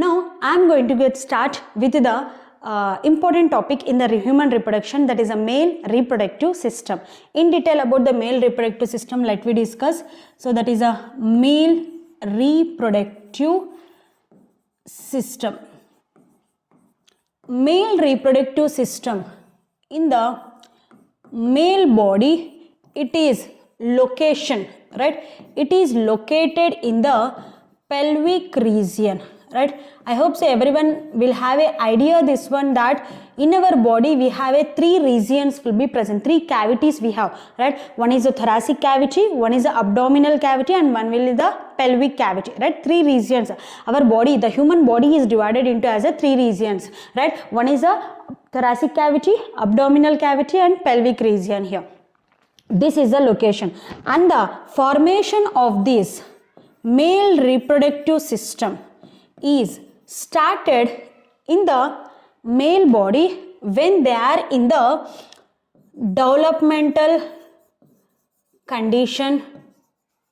Now I am going to get start with the important topic in the human reproduction, that is a male reproductive system. In detail about the male reproductive system, let me discuss. So that is a male reproductive system. Male reproductive system, in the male body, it is location, right? It is located in the pelvic region, right? I hope so everyone will have an idea this one, that in our body we have a three regions will be present, three cavities we have, right? One is the thoracic cavity, one is the abdominal cavity, and one will be the pelvic cavity, right? Three regions. Our body, the human body is divided into as a three regions, right? One is the thoracic cavity, abdominal cavity, and pelvic region here. This is the location, and the formation of this male reproductive system is started in the male body when they are in the developmental condition,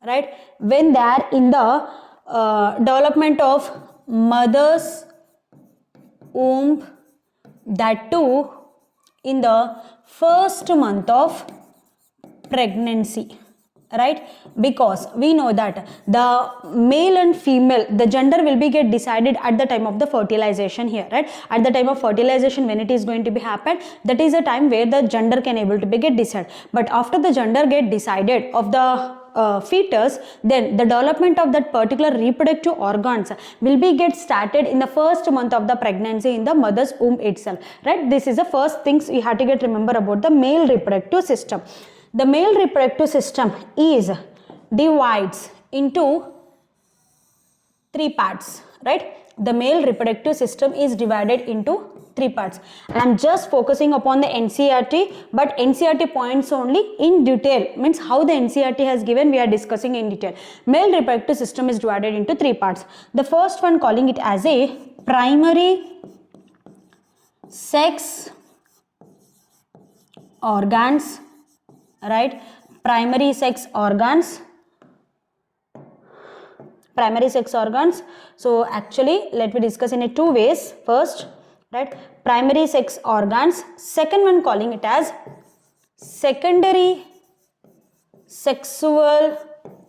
right? When they are in the development of mother's womb, that too in the first month of pregnancy, right? Because we know that the male and female, the gender will be get decided at the time of the fertilization here, right? At the time of fertilization, when it is going to be happen, that is a time where the gender can able to be get decided. But after the gender get decided of the fetus, then the development of that particular reproductive organs will be get started in the first month of the pregnancy in the mother's womb itself, right? This is the first things we have to get remember about the male reproductive system. The male reproductive system is divides into three parts, right? The male reproductive system is divided into three parts. I am just focusing upon the NCERT, but NCERT points only in detail, means how the NCERT has given, we are discussing in detail. Male reproductive system is divided into three parts. The first one calling it as a primary sex organs, right? Primary sex organs. So actually let me discuss in a two ways. First, right, primary sex organs. Second one calling it as secondary sexual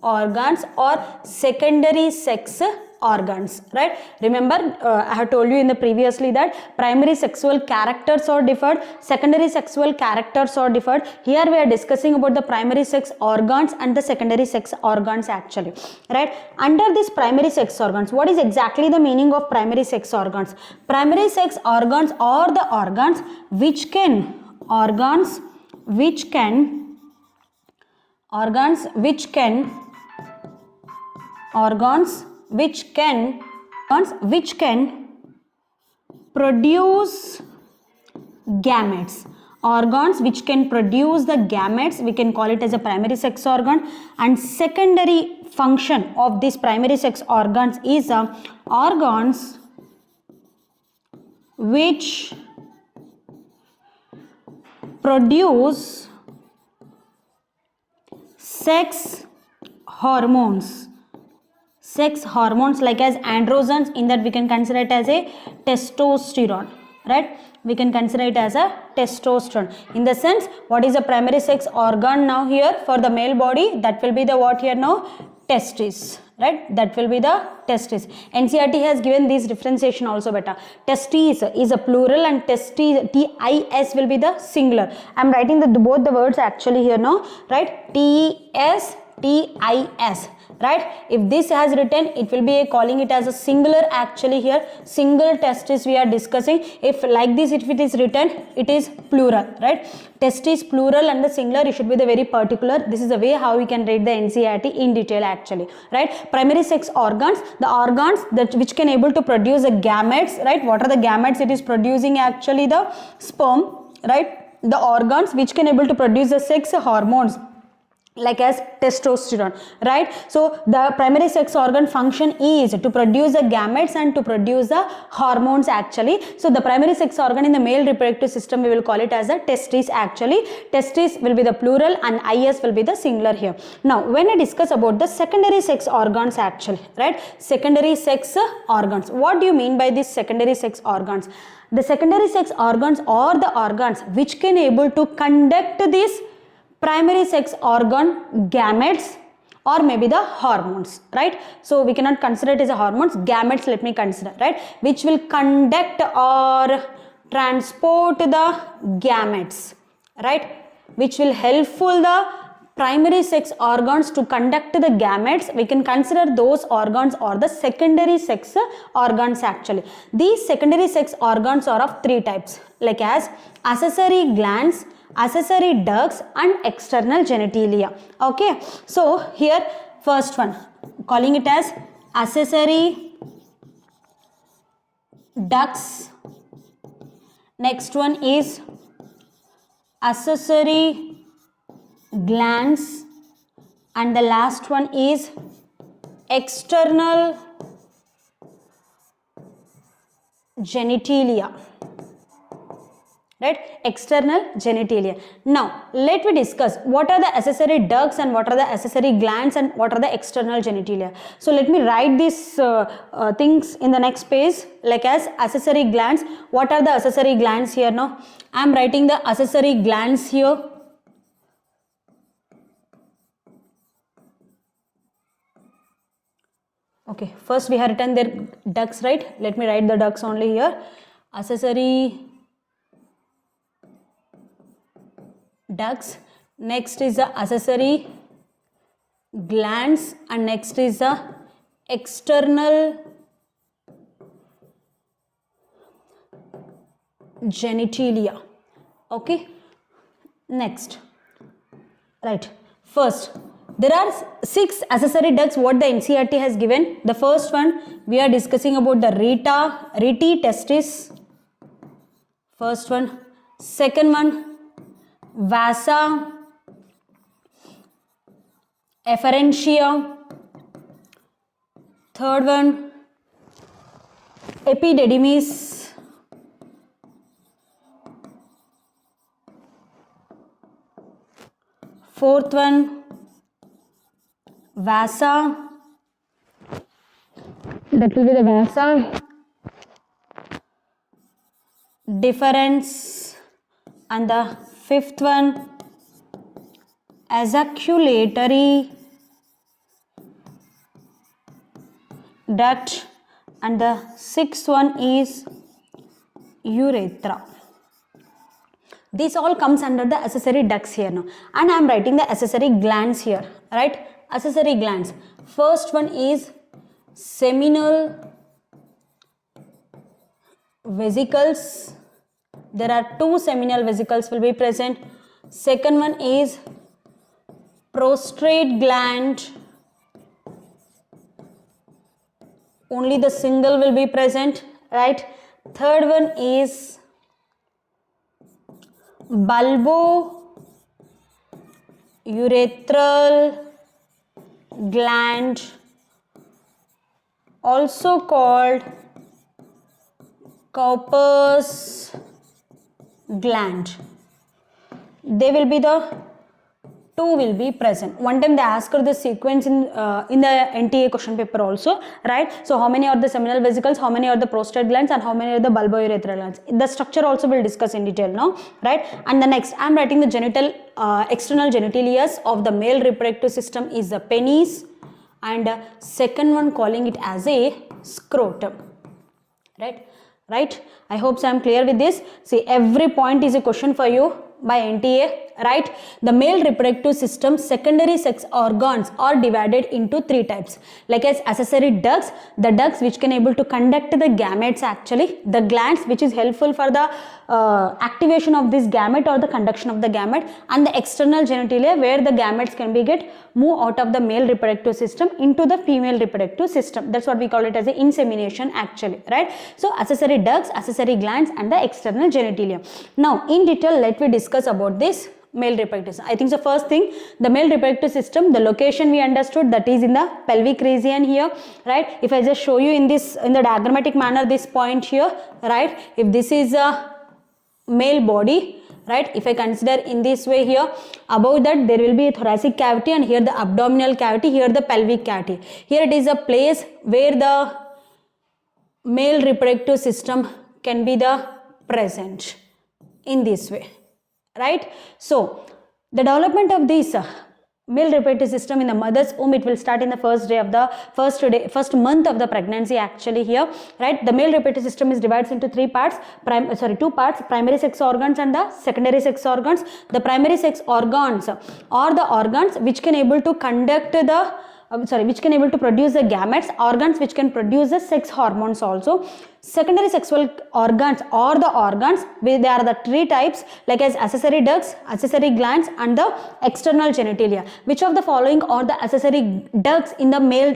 organs or secondary sex organs, right? Remember I have told you in the previously that primary sexual characters are differed, secondary sexual characters are differed. Here we are discussing about the primary sex organs and the secondary sex organs actually, right? Under this primary sex organs, what is exactly the meaning of primary sex organs? Primary sex organs are the organs which can produce gametes. Organs which can produce the gametes, we can call it as a primary sex organ. And secondary function of this primary sex organs is organs which produce sex hormones like as androgens. In that we can consider it as a testosterone, right? We can consider it as a testosterone. In the sense, what is a primary sex organ now here for the male body? That will be the what here now? Testis, right? That will be the testis. NCERT has given this differentiation also better. Testis is a plural and testis, TIS will be the singular. I am writing both the words actually here now, right? TIS, right? If this has written, it will be calling it as a singular actually here. Single testis we are discussing. If like this, if it is written, it is plural, right? Testis plural and the singular, it should be the very particular. This is the way how we can read the NCERT in detail actually, right? Primary sex organs, the organs that which can able to produce the gametes, right? What are the gametes? It is producing actually the sperm, right? The organs which can able to produce the sex hormones, like as testosterone, right? So the primary sex organ function is to produce the gametes and to produce the hormones actually. So the primary sex organ in the male reproductive system, we will call it as a testis actually. Testis will be the plural and is will be the singular here. Now when I discuss about the secondary sex organs actually, right? Secondary sex organs, what do you mean by these secondary sex organs? The secondary sex organs are the organs which can able to conduct this primary sex organ gametes or maybe the hormones, right? So we cannot consider it as a hormones, gametes let me consider, right? Which will conduct or transport the gametes, right? Which will helpful the primary sex organs to conduct the gametes. We can consider those organs or the secondary sex organs actually. These secondary sex organs are of three types, like as accessory glands, accessory ducts and external genitalia. Okay, so here first one calling it as accessory ducts, next one is accessory glands and the last one is external genitalia, right? External genitalia. Now let me discuss what are the accessory ducts and what are the accessory glands and what are the external genitalia. So let me write these things in the next page, like as accessory glands. What are the accessory glands here? Now I am writing the accessory glands here. Okay, first we have written their ducts, right? Let me write the ducts only here. Accessory ducts, next is the accessory glands and next is the external genitalia. Okay, next, right, first there are 6 accessory ducts what the NCERT has given. The first one we are discussing about the reti testis, first one. Second one vasa efferentia, third one epididymis, fourth one vasa, that will be the vasa deferens, and the fifth one ejaculatory duct, and the sixth one is urethra. This all comes under the accessory ducts here now, and I am writing the accessory glands here, right? Accessory glands, first one is seminal vesicles. There are 2 seminal vesicles will be present. Second one is prostate gland, only the single will be present, right? Third one is bulbo-urethral gland, also called Cowper's gland. They will be the 2 will be present. One time they asked the sequence in the NTA question paper also, right? So how many are the seminal vesicles, how many are the prostate glands, and how many are the bulbo-urethral glands. The structure also will discuss in detail now, right? And the next I am writing the genital external genitalia of the male reproductive system is the penis, and second one calling it as a scrotum, right? I hope so I am clear with this. See, every point is a question for you by NTA, right? The male reproductive system secondary sex organs are divided into 3 types, like as accessory ducts, the ducts which can able to conduct the gametes actually, the glands which is helpful for the activation of this gamete or the conduction of the gamete, and the external genitalia where the gametes can be move out of the male reproductive system into the female reproductive system. That's what we call it as a insemination actually, right? So accessory ducts, accessory glands and the external genitalia. Now in detail let me discuss about this male reproductive system. I think so first thing, the male reproductive system, the location we understood, that is in the pelvic region here, right? If I just show you in the diagrammatic manner this point here, right? If this is a male body, right? If I consider in this way here, above that there will be a thoracic cavity, and here the abdominal cavity, here the pelvic cavity. Here it is a place where the male reproductive system can be the present in this way, right? So the development of this male reproductive system in the mother's womb, it will start in the first month of the pregnancy actually here, right? The male reproductive system is divided into two parts, primary sex organs and the secondary sex organs. The primary sex organs are the organs which can able to conduct the which can able to produce the gametes, organs which can produce the sex hormones also. Secondary sexual organs or the organs, they are the three types, like as accessory ducts, accessory glands and the external genitalia. Which of the following are the accessory ducts in the male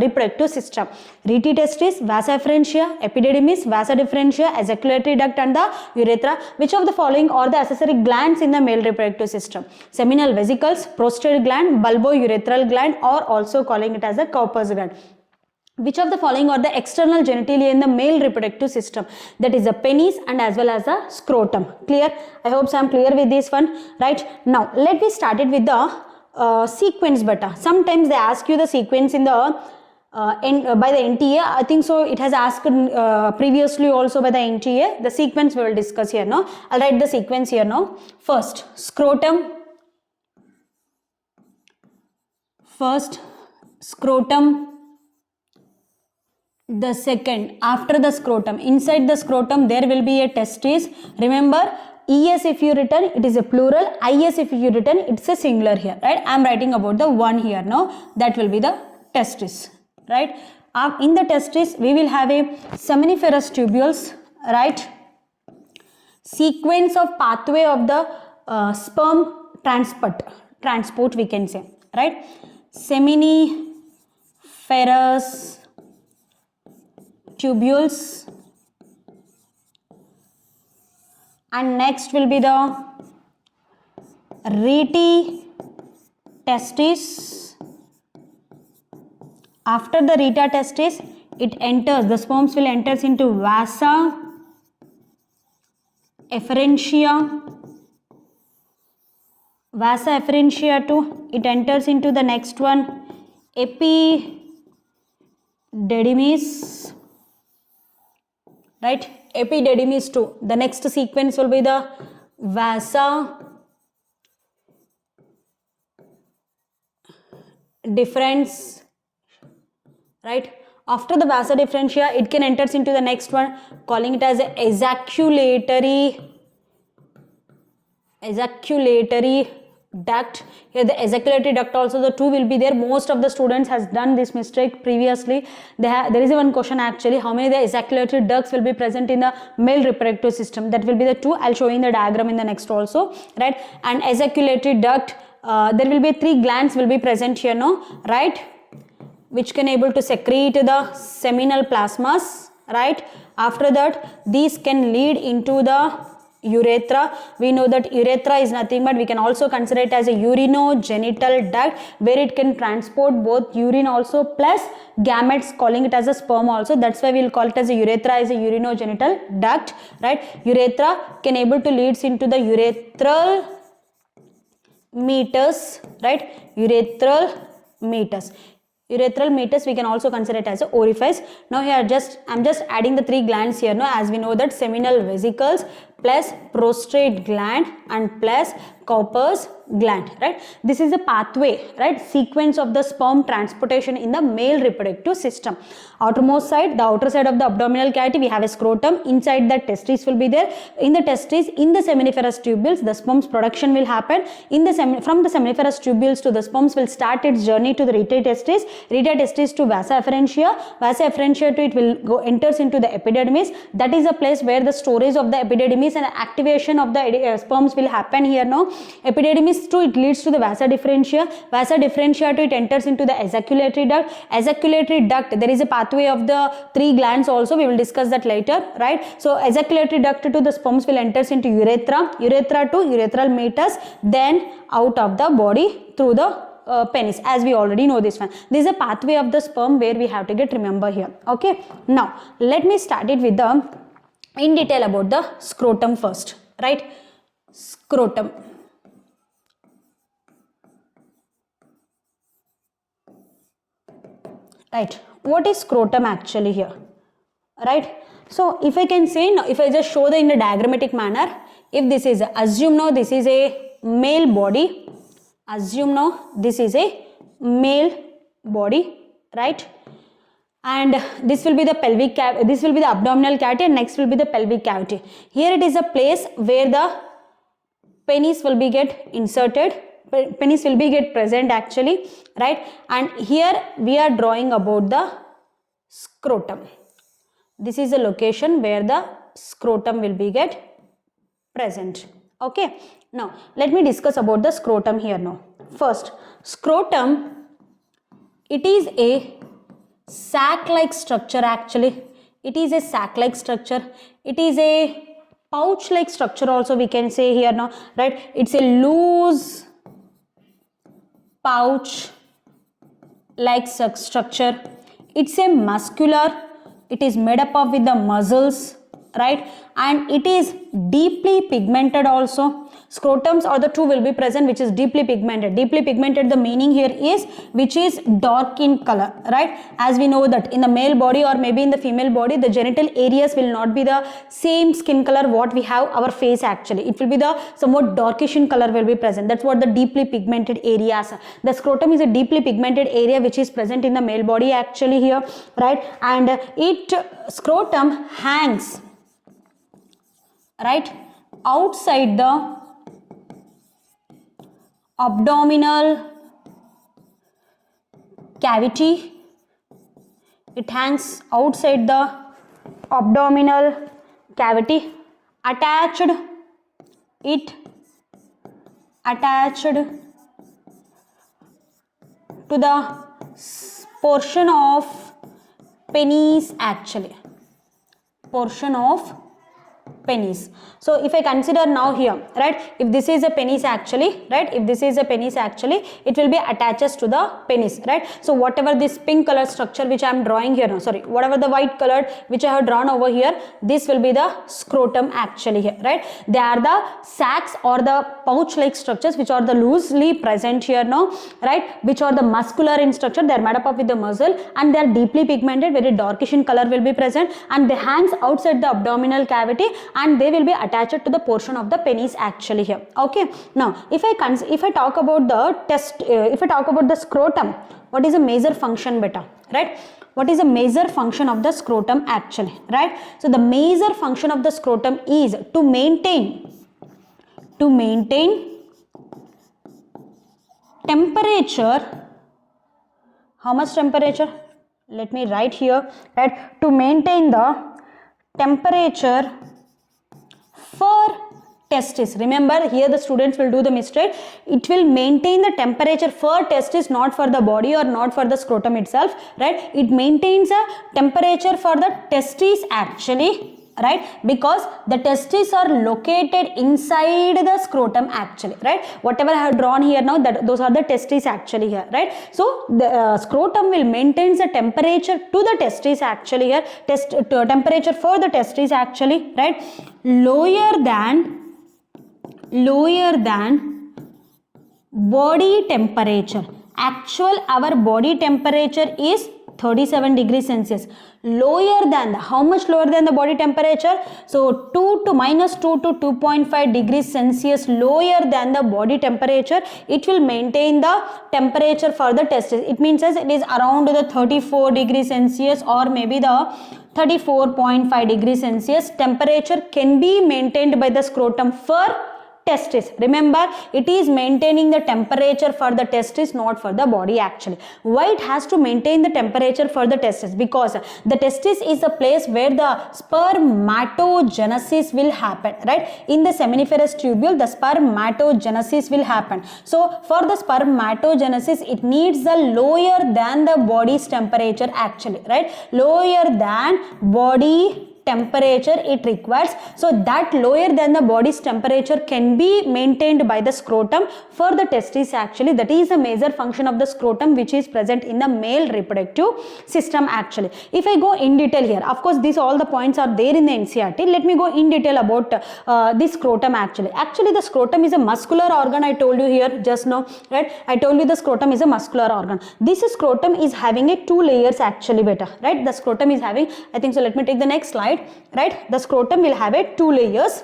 reproductive system? Rete testis, vasa efferentia, epididymis, vasa differentia, ejaculatory duct and the urethra. Which of the following are the accessory glands in the male reproductive system? Seminal vesicles, prostate gland, bulbourethral gland, or also calling it as a Cowper's gland. Which of the following are the external genitalia in the male reproductive system? That is the penis and as well as the scrotum. Clear? I hope so I am clear with this one. Right? Now, let me start it with the sequence beta. Sometimes they ask you the sequence in the by the NTA. I think so it has asked previously also by the NTA. The sequence we will discuss here now. I'll write the sequence here now. First, scrotum. The second, after the scrotum, inside the scrotum there will be a testis. Remember, ES if you written, it is a plural. IS if you written, it's a singular here, right? I am writing about the one here now. That will be the testis, right? In the testis, we will have a seminiferous tubules, right? Sequence of pathway of the sperm transport we can say, right? Seminiferous tubules, and next will be the rete testis. After the rete testis, it enters, the sperms will enters into vasa efferentia. Vasa efferentia 2, it enters into the next one, epididymis, right? Epididymis 2. The next sequence will be the vasa differens, right? After the vasa differentia, it can enters into the next one, calling it as a ejaculatory duct. Here the ejaculatory duct also, the two will be there. Most of the students has done this mistake previously. There is one question actually, how many the ejaculatory ducts will be present in the male reproductive system? That will be the two. I'll show you in the diagram in the next also, right? And ejaculatory duct, there will be 3 glands will be present here, no, right? Which can able to secrete the seminal plasmas, right? After that, these can lead into the urethra. We know that urethra is nothing but we can also consider it as a urinogenital duct, where it can transport both urine also plus gametes, calling it as a sperm also. That's why we will call it as a urethra, as a urinogenital duct, right? Urethra can able to leads into the urethral meatus, right? Urethral meatus we can also consider it as a orifice. Now here I'm just adding the 3 glands here now, as we know that seminal vesicles plus prostate gland and plus Cowper's gland, right? This is a pathway, right? Sequence of the sperm transportation in the male reproductive system. Outermost side, the outer side of the abdominal cavity, we have a scrotum. Inside the testis will be there. In the testis, in the seminiferous tubules, the sperm's production will happen. From the seminiferous tubules to the sperms will start its journey to the rete testis to vasa efferentia to it will go enters into the epididymis. That is a place where the storage of the epididymis penis and activation of the sperms will happen here now. Epididymis too, it leads to the vasa differentia. Vasa differentia too, it enters into the ejaculatory duct. Ejaculatory duct, there is a pathway of the 3 glands also, we will discuss that later, right? So ejaculatory duct to the sperms will enters into urethra, urethra to urethral meatus, then out of the body through the penis, as we already know this one. This is a pathway of the sperm where we have to get remember here. Okay, now let me start it with the in detail about the scrotum first, right? Scrotum. Right, what is scrotum actually here, right? So if I can say now, if I just show the in a diagrammatic manner, if this is assume now this is a male body, assume now this is a male body, right? And this will be the pelvic cavity, this will be the abdominal cavity, and next will be the pelvic cavity. Here it is a place where the penis will be get inserted, penis will be get present actually, right? And here we are drawing about the scrotum. This is the location where the scrotum will be get present. Okay, now let me discuss about the scrotum here now. First, scrotum, it is a sac-like structure actually. It is a sac-like structure. It is a pouch-like structure also we can say here now, right? It's a loose pouch-like structure. It's a muscular. It is made up of with the muscles, right? And it is deeply pigmented also. Scrotums or the two will be present which is deeply pigmented. Deeply pigmented, the meaning here is which is dark in color, right? As we know that in the male body or maybe in the female body, the genital areas will not be the same skin color what we have our face actually. It will be the somewhat darkish in color will be present. That's what the deeply pigmented areas are. The scrotum is a deeply pigmented area which is present in the male body actually here, right? And scrotum hangs, right, outside the abdominal cavity. It hangs outside the abdominal cavity, attached to the portion of penis actually, portion of penis. So if I consider now here, right, if this is a penis actually, right, if this is a penis actually, it will be attaches to the penis, right? So whatever this pink color structure which I am drawing here, no, sorry, whatever the white colored which I have drawn over here, this will be the scrotum actually here, right? They are the sacs or the pouch like structures which are the loosely present here now, right, which are the muscular in structure. They are made up with the muscle and they are deeply pigmented, very darkish in color will be present, and they hangs outside the abdominal cavity and they will be attached to the portion of the penis actually here. Okay, now if I talk about the scrotum, what is a major function beta, right? What is a major function of the scrotum actually, right? So the major function of the scrotum is to maintain temperature. How much temperature? Let me write here, right? To maintain the temperature for testis. Remember here the students will do the mistake. It will maintain the temperature for testis, not for the body or not for the scrotum itself, right? It maintains a temperature for the testis actually, right? Because the testes are located inside the scrotum actually, right? Whatever I have drawn here now, that those are the testes actually here, right? So the scrotum will maintain the temperature to the testes actually here, temperature for the testes actually, right? Lower than body temperature. Our body temperature is 37 degrees Celsius. Lower than how much lower than the body temperature? So minus 2 to 2.5 degrees Celsius lower than the body temperature. It will maintain the temperature for the testes. It means as it is around the 34 degrees Celsius or maybe the 34.5 degrees Celsius temperature can be maintained by the scrotum for testis. Remember, it is maintaining the temperature for the testis, not for the body actually. Why it has to maintain the temperature for the testis? Because the testis is the place where the spermatogenesis will happen, right? In the seminiferous tubule, the spermatogenesis will happen. So for the spermatogenesis, it needs the lower than the body's temperature actually, right? Lower than body temperature it requires. So that lower than the body's temperature can be maintained by the scrotum for the testis actually. That is a major function of the scrotum which is present in the male reproductive system actually. If I go in detail here, of course these all the points are there in the NCERT. Let me go in detail about this scrotum actually. Actually the scrotum is a muscular organ, I told you here just now, right? I told you the scrotum is a muscular organ. This scrotum is having a 2 layers actually beta, right? The scrotum is having, I think so, let me take the next slide. Right, the scrotum will have a 2 layers.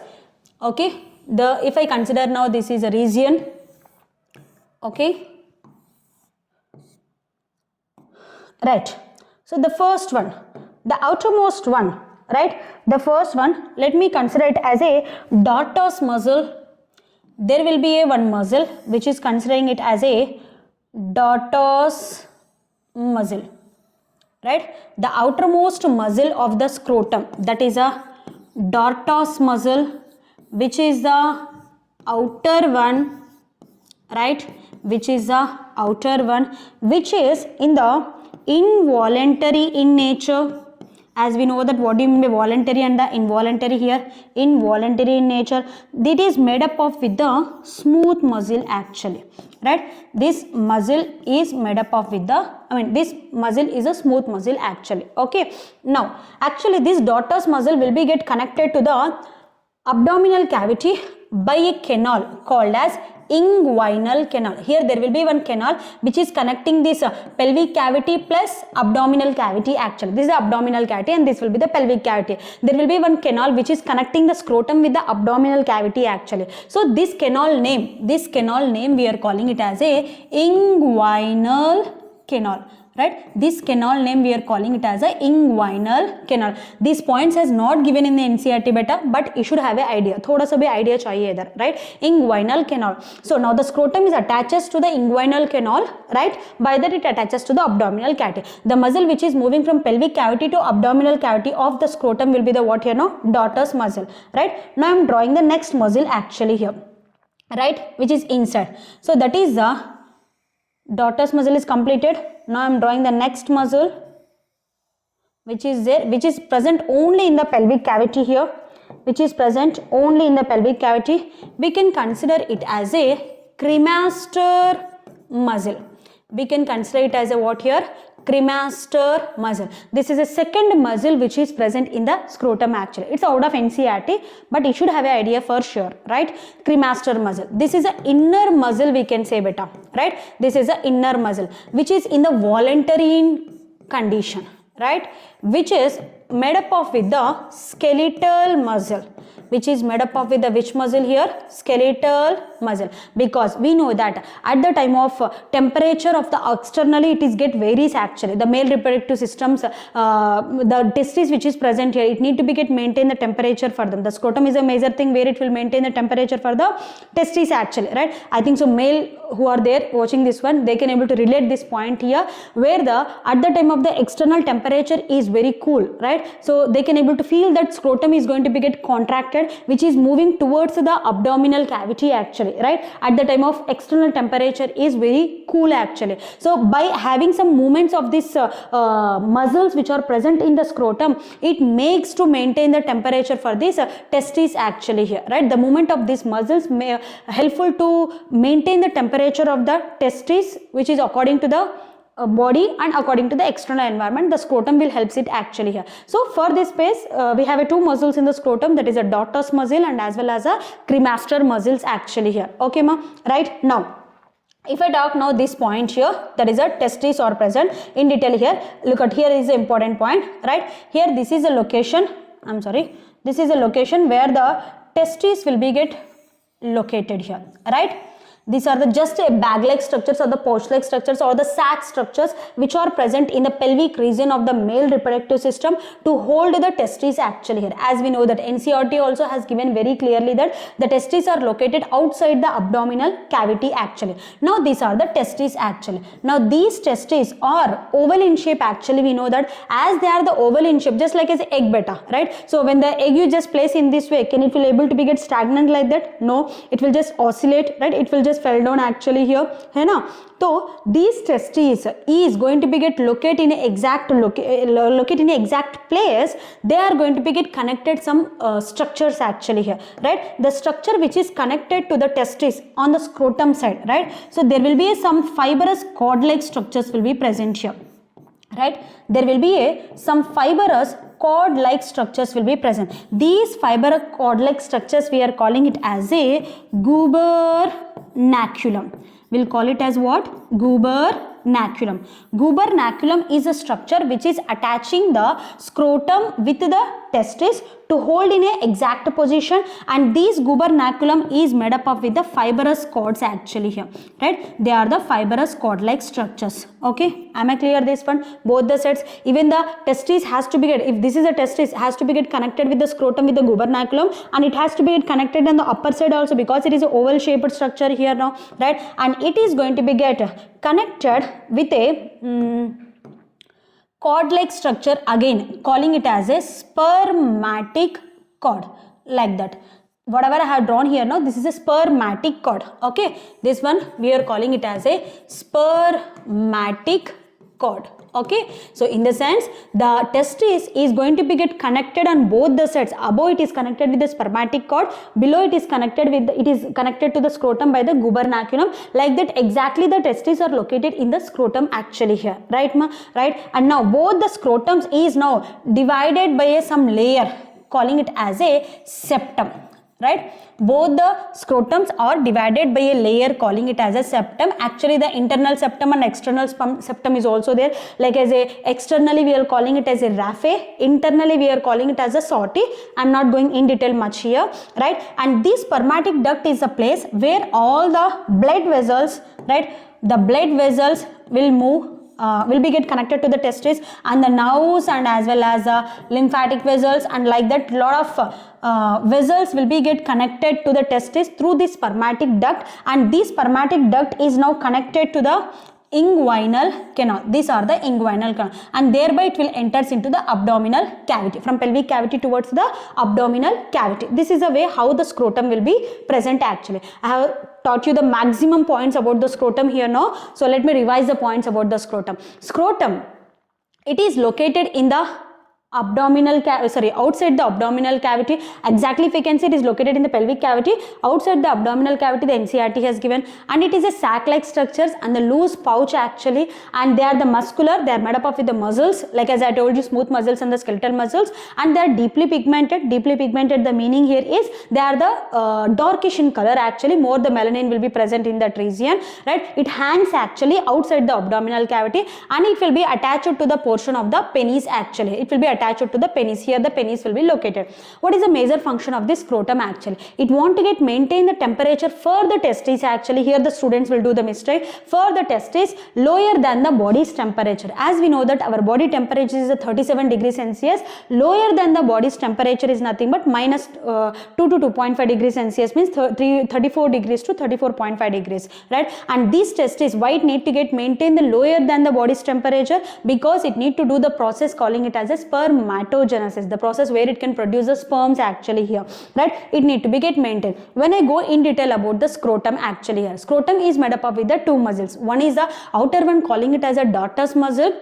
Okay, if I consider now this is a region. Okay, right. So the first one, the outermost one, right? The first one, let me consider it as a dartos muscle. There will be a one muscle which is considering it as a dartos muscle. Right, the outermost muscle of the scrotum, that is a dartos muscle, which is the outer one, right, which is the outer one, which is in the involuntary in nature. As we know that what do you mean by voluntary and the involuntary here? Involuntary in nature. It is made up of with the smooth muscle actually, right? This muscle is made up of with the, this muscle is a smooth muscle actually. Okay. Now, actually this dartos muscle will be get connected to the abdominal cavity by a canal called as inguinal canal. Here there will be one canal which is connecting this pelvic cavity plus abdominal cavity actually. This is the abdominal cavity and this will be the pelvic cavity. There will be one canal which is connecting the scrotum with the abdominal cavity actually. So this canal name we are calling it as a inguinal canal. Right, this canal name we are calling it as a inguinal canal. These points has not given in the NCERT beta, but you should have an idea. Thoda sa bhi idea chahiye idhar, right? Inguinal canal. So now the scrotum is attaches to the inguinal canal, right? By that it attaches to the abdominal cavity. The muscle which is moving from pelvic cavity to abdominal cavity of the scrotum will be the what here now? Dartos muscle, right? Now I am drawing the next muscle actually here, right? Which is inside. So that is the dartos muscle is completed. Now I am drawing the next muscle which is there, which is present only in the pelvic cavity here, which is present only in the pelvic cavity. We can consider it as a cremaster muscle. We can consider it as a what here? Cremaster muscle. This is a second muscle which is present in the scrotum actually. It's out of NCERT, but you should have an idea for sure, right? Cremaster muscle. This is an inner muscle we can say beta, right? This is an inner muscle which is in the voluntary condition, right? Which is made up of with the skeletal muscle. Which is made up of with the which muscle here? Skeletal muscle. Because we know that at the time of temperature of the externally it is get varies actually. The male reproductive systems, the testis which is present here, it need to be get maintain the temperature for them. The scrotum is a major thing where it will maintain the temperature for the testis actually, right? I think so male who are there watching this one, they can able to relate this point here where the at the time of the external temperature is very cool, right? So they can able to feel that scrotum is going to be get contracted, which is moving towards the abdominal cavity actually, right? At the time of external temperature is very cool actually. So by having some movements of these muscles which are present in the scrotum, it makes to maintain the temperature for this testis actually here, right? The movement of these muscles may helpful to maintain the temperature of the testis, which is according to the body and according to the external environment. The scrotum will helps it actually here. So for this space we have two muscles in the scrotum, that is a dartos muscle and as well as a cremaster muscles actually here. Okay ma, right? Now if I talk now this point here, that is a testis are present in detail here. Look at here is the important point, right? Here this is a location, this is a location where the testis will be get located here, right? These are the just bag-like structures or the pouch-like structures or the sac structures which are present in the pelvic region of the male reproductive system to hold the testes actually here. As we know that NCERT also has given very clearly that the testes are located outside the abdominal cavity actually. Now these are the testes actually. Now these testes are oval in shape actually. We know that as they are the oval in shape, just like as egg beta, right? So when the egg you just place in this way, can it will able to be get stagnant like that? No, it will just oscillate, right? It will just fell down actually here, है ना? So these testes is going to be get locate in a exact locate in a exact place. They are going to be get connected some structures actually here, right? The structure which is connected to the testis on the scrotum side, right? So there will be some fibrous cord-like structures will be present here, right? There will be some fibrous cord-like structures will be present. These fibrous cord-like structures we are calling it as a gubernaculum. We'll call it as what? Gubernaculum. Gubernaculum is a structure which is attaching the scrotum with the testis to hold in a exact position, and this gubernaculum is made up of with the fibrous cords actually here, right? They are the fibrous cord-like structures. Okay, am I clear this one? Both the sets, even the testis has to be get, if this is a testis, has to be get connected with the scrotum with the gubernaculum, and it has to be get connected on the upper side also because it is a oval shaped structure here now, right? And it is going to be get connected with a cord-like structure, again calling it as a spermatic cord, like that. Whatever I have drawn here now, this is a spermatic cord. Okay, this one we are calling it as a spermatic cord. Okay, so in the sense the testis is going to be get connected on both the sides. Above it is connected with the spermatic cord, below it is connected with it is connected to the scrotum by the gubernaculum, like that. Exactly the testes are located in the scrotum actually here, right ma? Right, and now both the scrotums is now divided by some layer, calling it as a septum, right? Both the scrotums are divided by a layer, calling it as a septum. Actually the internal septum and external septum is also there, like as a externally we are calling it as a raphe, internally we are calling it as a sorti. I'm not going in detail much here, right? And this spermatic duct is a place where all the blood vessels, right, the blood vessels will move, will be get connected to the testis, and the nerves and as well as lymphatic vessels, and like that lot of vessels will be get connected to the testis through this spermatic duct, and this spermatic duct is now connected to the inguinal canal. These are the inguinal canal, and thereby it will enters into the abdominal cavity, from pelvic cavity towards the abdominal cavity. This is a way how the scrotum will be present actually. I have taught you the maximum points about the scrotum here now, so let me revise the points about the scrotum. Scrotum, it is located in the abdominal outside the abdominal cavity. Exactly, if you can see, it is located in the pelvic cavity. Outside the abdominal cavity, the NCERT has given, and it is a sac-like structures and the loose pouch actually, and they are the muscular, they are made up of with the muscles, like as I told you, smooth muscles and the skeletal muscles, and they are deeply pigmented. Deeply pigmented, the meaning here is they are the darkish in color actually, more the melanin will be present in that region, right? It hangs actually outside the abdominal cavity, and it will be attached to the portion of the penis actually. It will be attached to the penis. Here the penis will be located. What is the major function of this scrotum actually? It want to get maintain the temperature for the testes actually. Here the students will do the mistake. For the testes lower than the body's temperature. As we know that our body temperature is 37 degrees Celsius. Lower than the body's temperature is nothing but minus 2 to 2.5 degrees Celsius, means 34 degrees to 34.5 degrees, right? And these testes, why it need to get maintained the lower than the body's temperature? Because it need to do the process calling it as a spermatogenesis, the process where it can produce the sperms actually here, right? It need to be get maintained. When I go in detail about the scrotum actually here, scrotum is made up of with the two muscles. One is the outer one, calling it as a dartus muscle,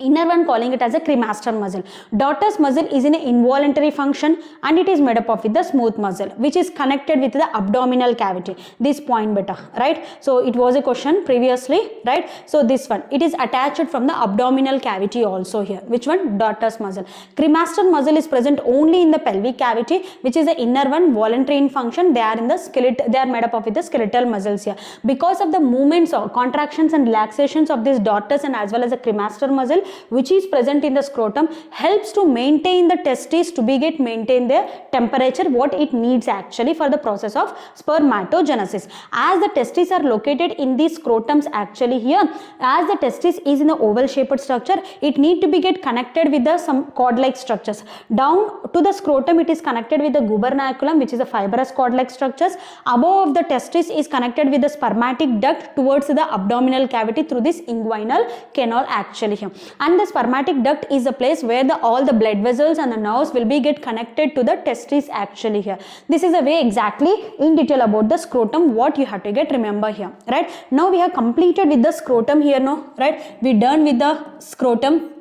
inner one calling it as a cremaster muscle. Dartus muscle is in an involuntary function, and it is made up of with the smooth muscle which is connected with the abdominal cavity. This point beta, right? So it was a question previously, right? So this one, it is attached from the abdominal cavity also here. Which one? Dartus muscle. Cremaster muscle is present only in the pelvic cavity, which is the inner one, voluntary in function. They are in the skeletal, they are made up of with the skeletal muscles here. Because of the movements or contractions and relaxations of this dartus and as well as the cremaster muscle, which is present in the scrotum helps to maintain the testes to maintain their temperature what it needs actually for the process of spermatogenesis. As the testes are located in the scrotums actually here, as the testis is in the oval shaped structure, it need to be get connected with the some cord like structures. Down to the scrotum it is connected with the gubernaculum, which is a fibrous cord like structures. Above of the testis is connected with the spermatic duct towards the abdominal cavity through this inguinal canal actually here. And the spermatic duct is a place where all the blood vessels and the nerves will be get connected to the testis actually here. This is a way exactly in detail about the scrotum what you have to get remember here, right? Now we have completed with the scrotum here now, right? We done with the scrotum.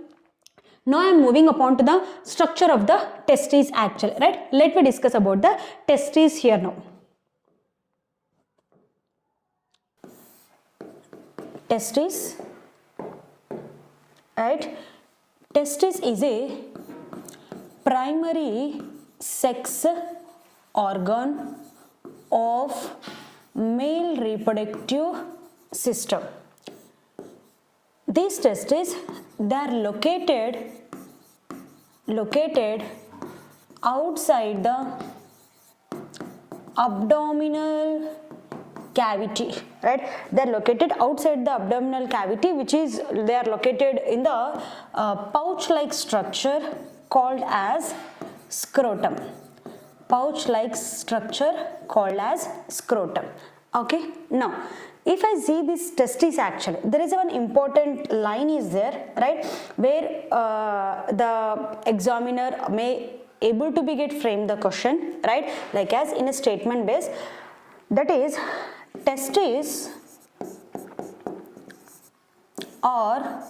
Now I am moving upon to the structure of the testes actually, right? Let me discuss about the testes here now. Testis, right? Testis is a primary sex organ of male reproductive system. These testes, they are located outside the abdominal cavity, right? They are located outside the abdominal cavity, which is they are located in the pouch like structure called as scrotum. Pouch like structure called as scrotum. Okay, now if I see this testis actually, there is one important line is there, right, where the examiner may able to be get frame the question, right, like as in a statement base, that is testes or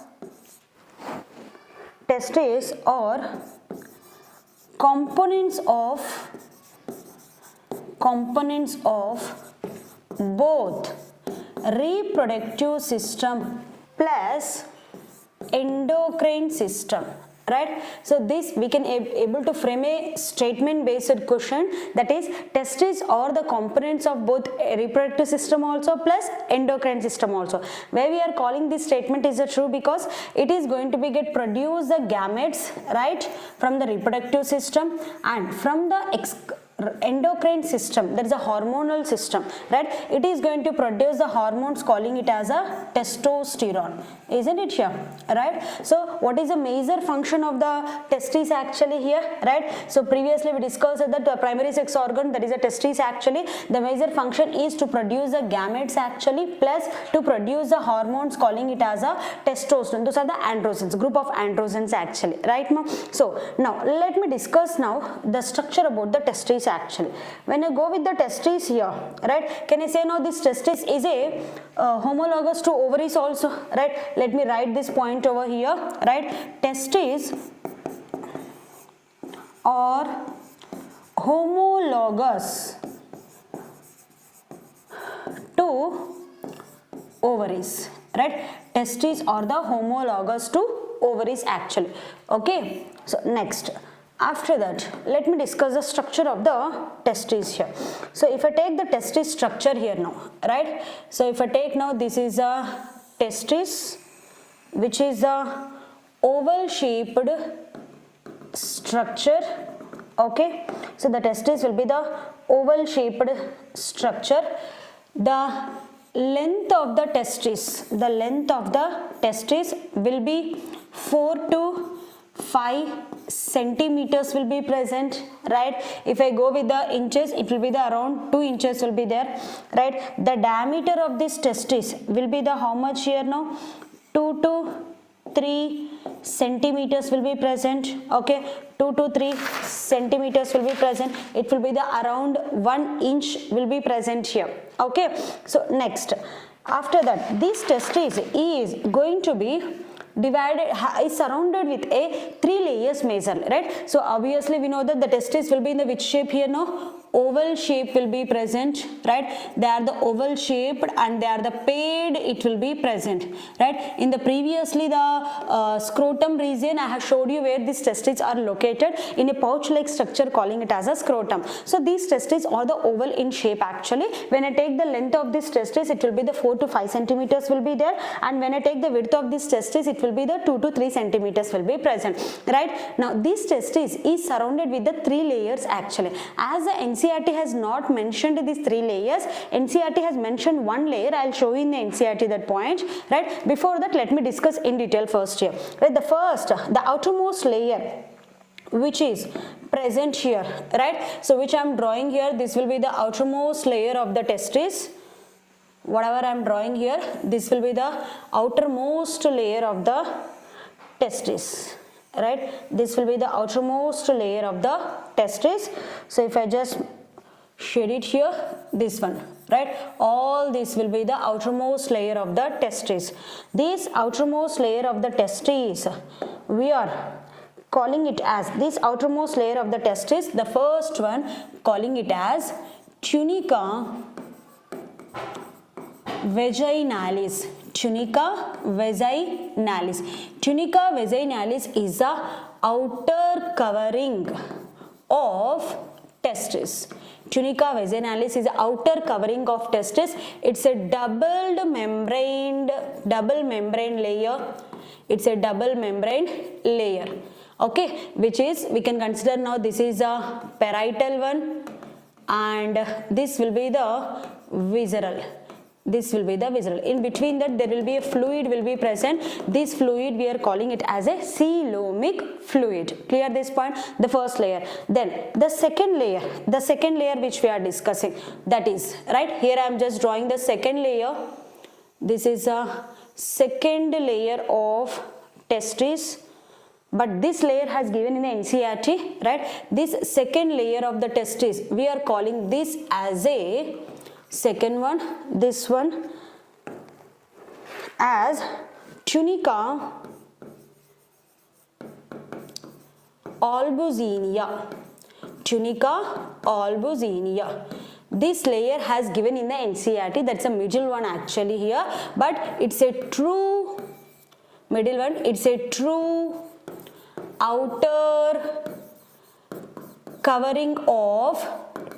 components of both reproductive system plus endocrine system, right? So this we can able to frame a statement based question, that is testes or the components of both reproductive system also plus endocrine system also. Where we are calling this statement is a true because it is going to be get produce the gametes, right, from the reproductive system, and from the endocrine system, that is a hormonal system, right, it is going to produce the hormones calling it as a testosterone, isn't it here, right? So what is the major function of the testes actually here, right? So previously we discussed that the primary sex organ, that is a testes actually, the major function is to produce the gametes actually plus to produce the hormones calling it as a testosterone. Those are the androgens, group of androgens actually, right? So now let me discuss now the structure about the testes actually. When I go with the testes here, right, can I say now this testis is a homologous to ovaries also, right? Let me write this point over here, right? Testes are homologous to ovaries, right? Testes are the homologous to ovaries actually. Okay, so next, after that let me discuss the structure of the testes here. So if I take the testis structure here now, right, so if I take now, this is a testis which is a oval shaped structure. Okay, so the testis will be the oval shaped structure. The length of the testis, will be 4 to 5 centimeters will be present, right? If I go with the inches, it will be the around 2 inches will be there, right? The diameter of this testis will be the how much here now, 2 to 3 centimeters will be present. Okay, 2 to 3 centimeters will be present. It will be the around 1 inch will be present here. Okay, so next, after that, this testis is going to be divided, is surrounded with a 3 layers majorly, right? So obviously we know that the testis will be in the which shape here now, oval shape will be present, right? They are the oval shaped and they are the paired, it will be present, right? In the previously the scrotum region I have showed you where these testes are located in a pouch like structure, calling it as a scrotum. So these testes are the oval in shape actually. When I take the length of this testes, it will be the 4 to 5 centimeters will be there, and when I take the width of this testes, it will be the 2 to 3 centimeters will be present, right? Now this testes is surrounded with the 3 layers actually. As the NCERT has not mentioned these 3 layers, NCERT has mentioned 1 layer. I'll show you in the NCERT that point, right? Before that, let me discuss in detail first here, right? The first, the outermost layer which is present here, right? So which I am drawing here, this will be the outermost layer of the testes. Whatever I am drawing here, this will be the outermost layer of the testes, right? This will be the outermost layer of the testes. So if I just shade it here, this one, right? All this will be the outermost layer of the testes. This outermost layer of the testes, we are calling it as, this outermost layer of the testes, the first one, calling it as tunica vaginalis. Tunica vaginalis. Tunica vaginalis is the outer covering of testes. Tunica vaginalis is the outer covering of testes. It's a double membrane layer. It's a double membrane layer, okay, which is, we can consider now this is a parietal one and this will be the visceral. This will be the visceral. In between that there will be a fluid will be present. This fluid we are calling it as a coelomic fluid. Clear this point? The first layer. Then the second layer which we are discussing, that is, right, here I am just drawing the second layer. This is a second layer of testes, but this layer has given in the NCERT, right? This second layer of the testes, we are calling this as a second one, this one as tunica albuginea. Tunica albuginea. This layer has given in the NCERT, that's a middle one actually here, but it's a true middle one, it's a true outer covering of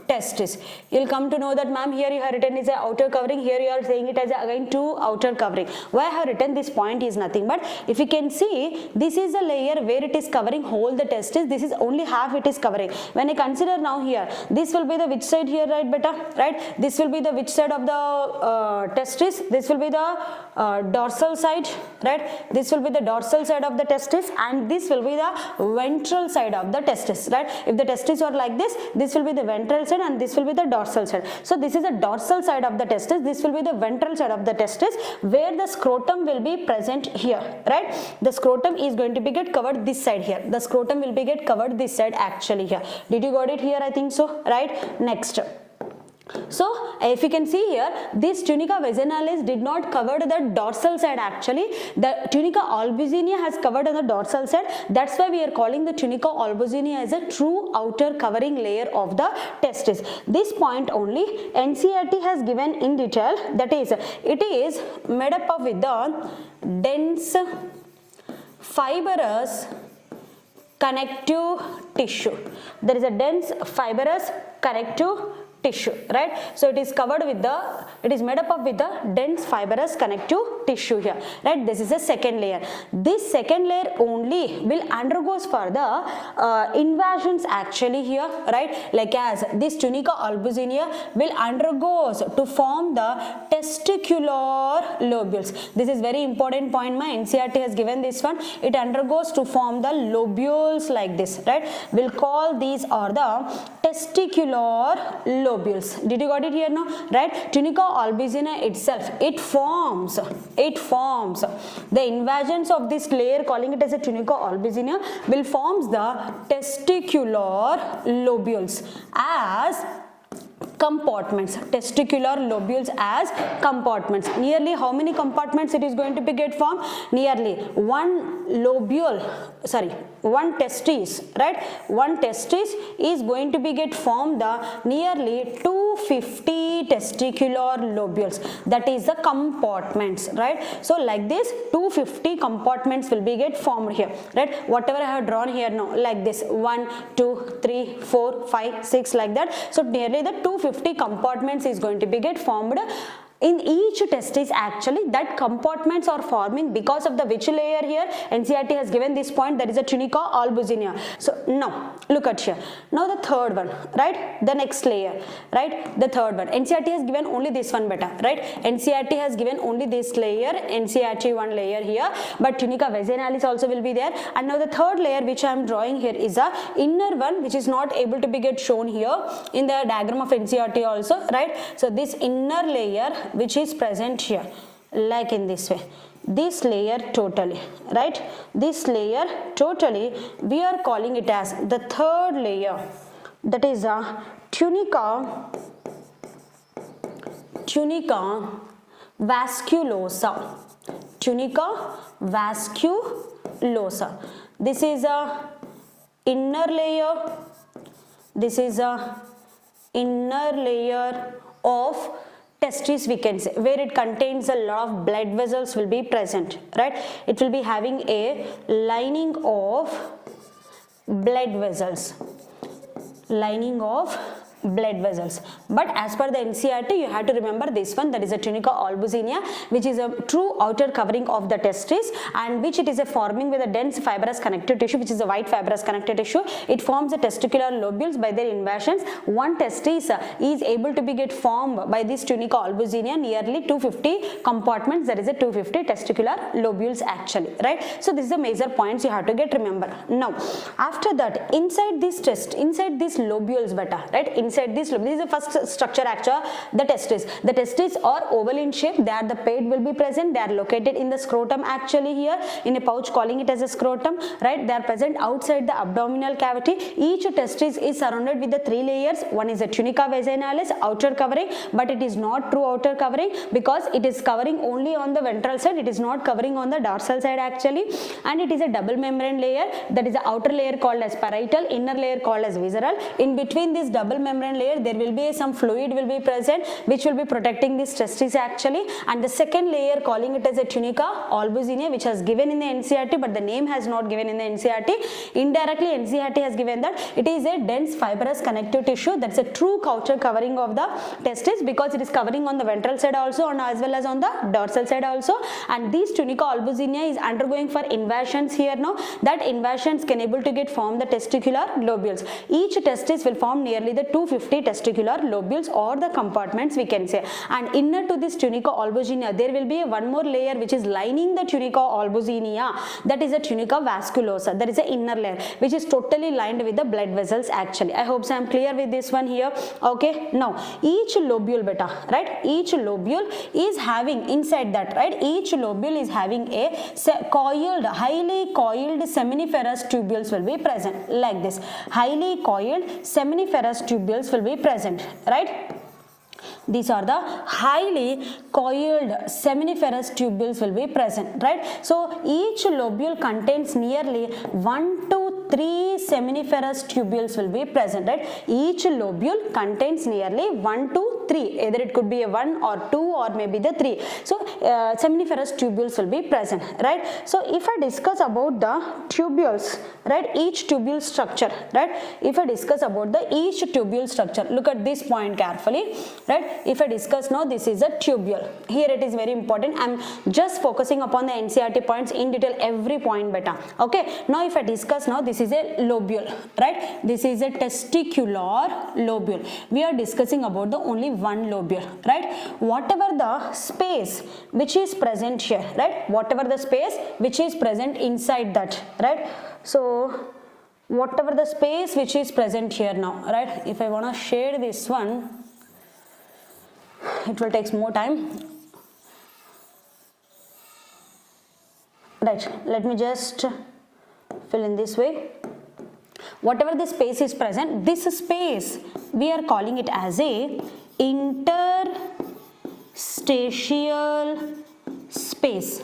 testes. You'll come to know that, ma'am, here you have written is a outer covering, here you are saying it as again two outer covering. Why I have written this point is nothing but, if you can see, this is a layer where it is covering whole the testes, this is only half it is covering. When I consider now here, this will be the which side here, right beta, right? This will be the which side of the testes, this will be the dorsal side, right? This will be the dorsal side of the testes and this will be the ventral side of the testes, right? If the testes are like this will be the ventral side and this will be the dorsal side. So this is the dorsal side of the testes, this will be the ventral side of the testes, where the scrotum will be present here, right? The scrotum is going to be get covered this side here. The scrotum will be get covered this side actually here. Did you got it here? I think so, right? Next. So if you can see here, this tunica vaginalis did not cover the dorsal side actually. The tunica albuginea has covered on the dorsal side. That's why we are calling the tunica albuginea as a true outer covering layer of the testes. This point only NCERT has given in detail, that is, it is made up of with the dense fibrous connective tissue. There is a dense fibrous connective tissue, right? So it is covered with the, it is made up of with the dense fibrous connective tissue here, right? This is a second layer. This second layer only will undergoes for the invasions actually here, right? Like as this tunica albuginea will undergoes to form the testicular lobules. This is very important point, my NCERT has given this one. It undergoes to form the lobules like this, right? We'll call these are the testicular lobules. Did you got it here now, right? Tunica albuginea itself, it forms the invasions of this layer, calling it as a tunica albuginea, will forms the testicular lobules as compartments. Testicular lobules as compartments. Nearly how many compartments it is going to be get formed? Nearly one lobule, sorry, one testis, right? One testis is going to be get formed the nearly 250 testicular lobules, that is the compartments, right? So like this 250 compartments will be get formed here, right? Whatever I have drawn here now, like this 1 2 3 4 5 6 like that. So nearly the 250 compartments is going to be get formed in each testis. Actually that compartments are forming because of the which layer here? NCERT has given this point, that is a tunica albuginea. So now look at here, now the third one, right? The next layer, right? The third one, NCERT has given only this one beta, right? NCERT has given only this layer, NCERT one layer here, but tunica vaginalis also will be there. And now the third layer which I am drawing here is a inner one, which is not able to be get shown here in the diagram of NCERT also, right? So this inner layer which is present here, like in this way, this layer totally, right? This layer totally we are calling it as the third layer, that is a tunica vasculosa, tunica vasculosa. This is a inner layer, this is a inner layer of testis, we can say, where it contains a lot of blood vessels will be present, right? It will be having a lining of blood vessels, lining of blood vessels. But as per the NCERT, you have to remember this one, that is a tunica albuginea, which is a true outer covering of the testis, and which it is a forming with a dense fibrous connective tissue, which is a white fibrous connective tissue. It forms the testicular lobules by their invasions. One testis is able to be get formed by this tunica albuginea, nearly 250 compartments, that is a 250 testicular lobules actually, right? So this is the major points you have to get remember. Now after that, inside this lobules beta, right? Inside this lobule, this is the first structure actually, the testis. The testis are oval in shape, there the pad will be present, they are located in the scrotum actually here, in a pouch calling it as a scrotum, right? They are present outside the abdominal cavity. Each testis is surrounded with the three layers. One is a tunica vaginalis, outer covering, but it is not true outer covering because it is covering only on the ventral side, it is not covering on the dorsal side actually. And it is a double membrane layer, that is the outer layer called as parietal, inner layer called as visceral. In between this double membrane layer there will be some fluid will be present which will be protecting this testis actually. And the second layer calling it as a tunica albuginea, which has given in the NCERT, but the name has not given in the NCERT. Indirectly NCERT has given that it is a dense fibrous connective tissue, that's a true outer covering of the testis, because it is covering on the ventral side also and as well as on the dorsal side also. And this tunica albuginea is undergoing for invasions here now. That invasions can able to get form the testicular lobules. Each testis will form nearly the 250 testicular lobules or the compartments we can say. And inner to this tunica albuginea there will be one more layer which is lining the tunica albuginea, that is a tunica vasculosa, that is the inner layer which is totally lined with the blood vessels actually. I hope so I am clear with this one here. Okay, now each lobule beta, right? Each lobule is having inside that, right? Each lobule is having a coiled, highly coiled seminiferous tubules will be present, like this. Highly coiled seminiferous tubules will be present, right? These are the highly coiled seminiferous tubules will be present, right? So each lobule contains nearly 1 to 3 seminiferous tubules will be present, right? Each lobule contains nearly 1 to 3, either it could be a 1 or 2 or maybe the 3. So seminiferous tubules will be present, right? So if I discuss about the tubules, right, each tubule structure, right? If I discuss about the each tubule structure, look at this point carefully, right? If I discuss now, this is a tubule. Here it is very important. I am just focusing upon the NCERT points in detail, every point beta. Okay. Now if I discuss now, this is a lobule, right? This is a testicular lobule. We are discussing about the only one lobule, right? Whatever the space which is present here, right? Whatever the space which is present inside that, right? So whatever the space which is present here now, right? If I want to share this one, it will take more time, right? Let me just fill in this way. Whatever the space is present, this space we are calling it as a interstitial space,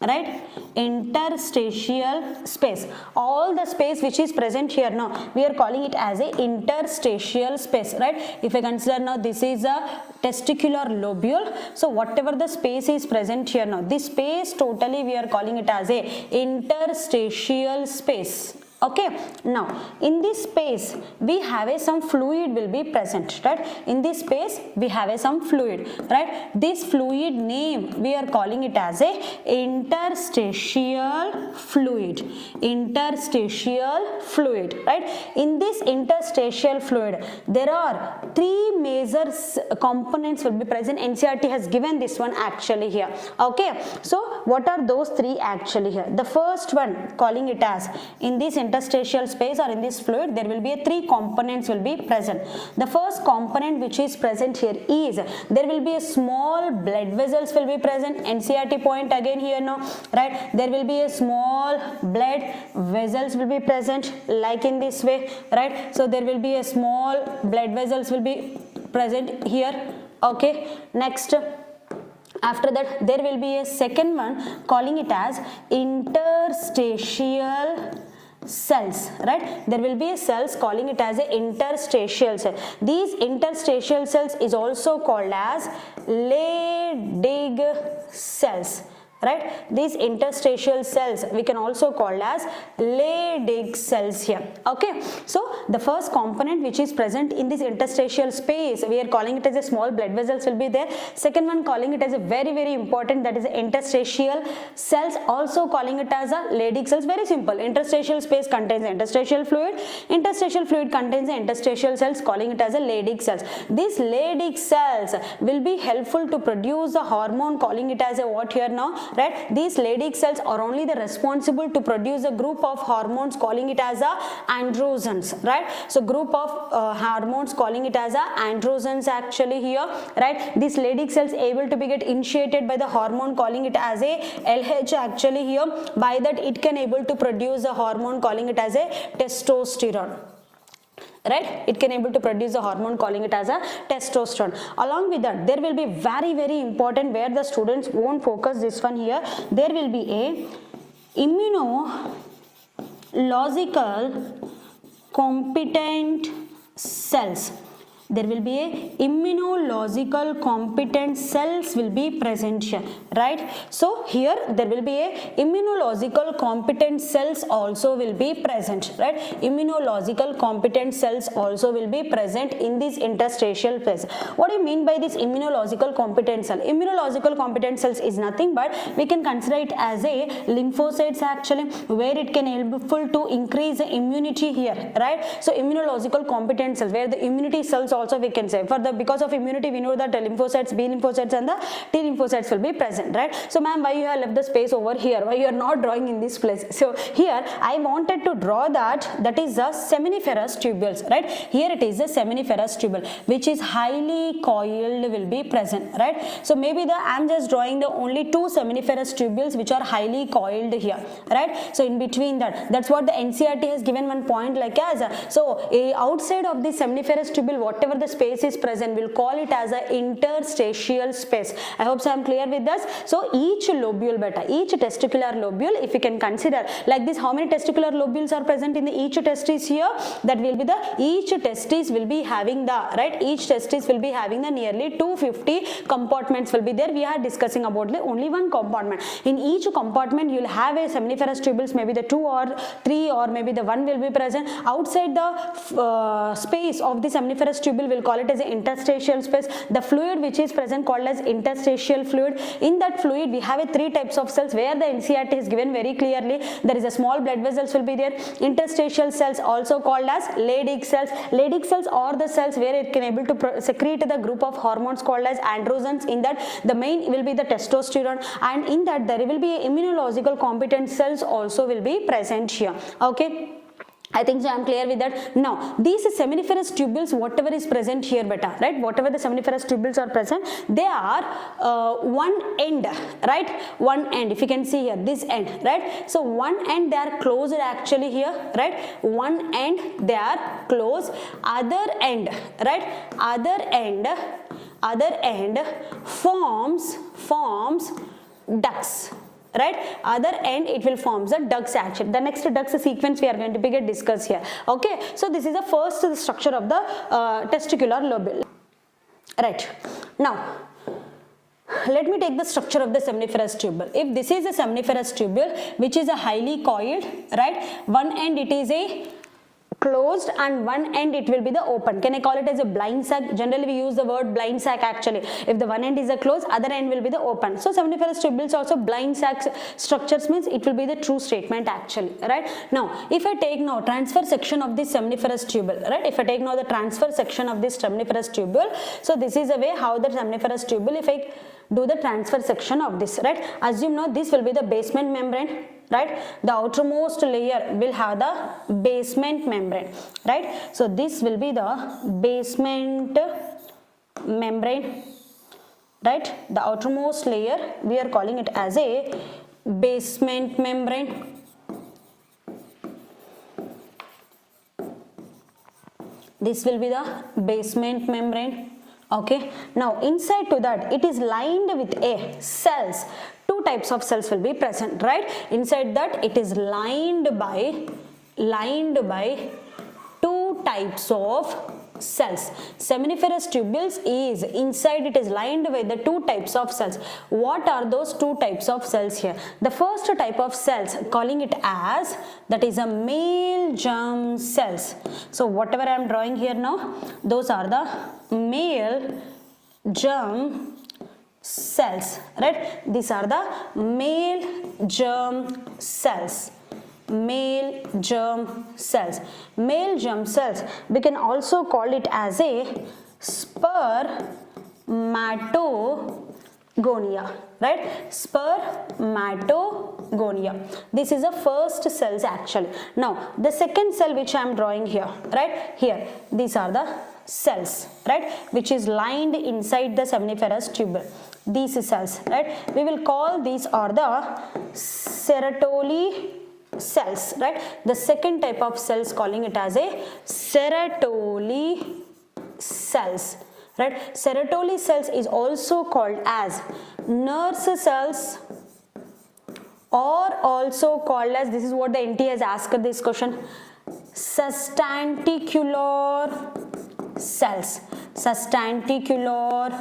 right? Interstitial space. All the space which is present here now, we are calling it as a interstitial space, right? If I consider now this is a testicular lobule, so whatever the space is present here now, this space totally we are calling it as a interstitial space. Okay, now in this space we have some fluid will be present, right? In this space we have some fluid, right? This fluid name we are calling it as a interstitial fluid. Interstitial fluid, right? In this interstitial fluid there are three major components will be present. NCERT has given this one actually here. Okay, so what are those three actually here? The first one calling it as, in this interstitial space or in this fluid there will be three components will be present. The first component which is present here is, there will be a small blood vessels will be present. NCERT point again here now, right? There will be a small blood vessels will be present like in this way, right? So there will be a small blood vessels will be present here. Okay, next, after that there will be a second one calling it as interstitial cells, right? There will be a cells calling it as a interstitial cell. These interstitial cells is also called as Leydig cells, right? These interstitial cells we can also call as Leydig cells here. Okay, so the first component which is present in this interstitial space we are calling it as a small blood vessels will be there. Second one calling it as a very important, that is interstitial cells, also calling it as a Leydig cells. Very simple. Interstitial space contains interstitial fluid contains the interstitial cells, calling it as a Leydig cells. These Leydig cells will be helpful to produce the hormone, calling it as a what here now, right? These Leydig cells are only the responsible to produce a group of hormones, calling it as a androgens, right? So group of hormones calling it as a androgens actually here, right? These Leydig cells able to be get initiated by the hormone calling it as a LH actually here. By that it can able to produce a hormone calling it as a testosterone, right? It can able to produce a hormone calling it as a testosterone. Along with that there will be very important, where the students won't focus this one here, there will be a immunological competent cells. There will be a immunological competent cells will be present here, right? So here there will be a immunological competent cells also will be present, right? Immunological competent cells also will be present in this interstitial space. What do you mean by this immunological competent cell? Immunological competent cells is nothing but we can consider it as a lymphocytes actually, where it can helpful to increase the immunity here, right? So immunological competent cells, where the immunity cells also we can say, for the because of immunity we know that the lymphocytes, B lymphocytes and the T lymphocytes will be present, right? So ma'am, why you have left the space over here? Why you are not drawing in this place? So here I wanted to draw that is the seminiferous tubules, right? Here it is the seminiferous tubule which is highly coiled will be present, right? So maybe I am just drawing the only two seminiferous tubules which are highly coiled here, right? So in between that's what the NCERT has given one point like as so outside of the seminiferous tubule whatever the space is present we'll call it as a interstitial space. I hope so I am clear with this. So each lobule each testicular lobule, if you can consider like this, how many testicular lobules are present in the each testis here? That will be the each testis will be having the right, each testis will be having the nearly 250 compartments will be there. We are discussing about the only one compartment. In each compartment you will have a seminiferous tubules, maybe the 2 or 3 or maybe the 1 will be present. Outside the space of the seminiferous tubule we'll call it as an interstitial space. The fluid which is present called as interstitial fluid. In that fluid we have a 3 types of cells, where the NCERT is given very clearly. There is a small blood vessels will be there. Interstitial cells also called as Leydig cells. Leydig cells are the cells where it can able to secrete the group of hormones called as androgens. In that the main will be the testosterone, and in that there will be immunological competent cells also will be present here. Okay, I think so I am clear with that. Now these seminiferous tubules whatever is present here beta, right? Whatever the seminiferous tubules are present, they are one end, right? One end, if you can see here this end, right? So one end they are closed actually here, right? One end they are closed, other end, right? Other end forms ducts, right? Other end it will form the ducts action. The next ducts sequence we are going to be discussed here. Okay, so this is the first structure of the testicular lobule, right? Now let me take the structure of the seminiferous tubule. If this is a seminiferous tubule which is a highly coiled, right, one end it is a closed and one end it will be the open. Can I call it as a blind sac? Generally we use the word blind sac actually. If the one end is a closed, other end will be the open. So seminiferous tubules also blind sac structures means it will be the true statement actually, right? Now if I take now transfer section of this seminiferous tubule, right? If I take now the transfer section of this seminiferous tubule, so this is a way how the seminiferous tubule, if I do the transfer section of this, right? Assume now this will be the basement membrane, right? The outermost layer will have the basement membrane, right? So this will be the basement membrane, right? The outermost layer we are calling it as a basement membrane. This will be the basement membrane. Okay, now inside to that it is lined with a cells. Two types of cells will be present, right? Inside that it is lined by two types of cells. Seminiferous tubules is inside it is lined with the two types of cells. What are those two types of cells here? The first type of cells, calling it as, that is a male germ cells. So whatever I am drawing here now, those are the male germ cells, right? These are the male germ cells. Male germ cells. Male germ cells, we can also call it as a spermatogonia, right? Spermatogonia. This is the first cells actually. Now the second cell which I am drawing here, right? Here these are the cells, right, which is lined inside the seminiferous tubule. These cells, right, we will call these are the Sertoli cells, right? The second type of cells, calling it as a Sertoli cells, right? Sertoli cells is also called as nurse cells, or also called as, this is what the NT has asked this question, substanticular cells. Substanticular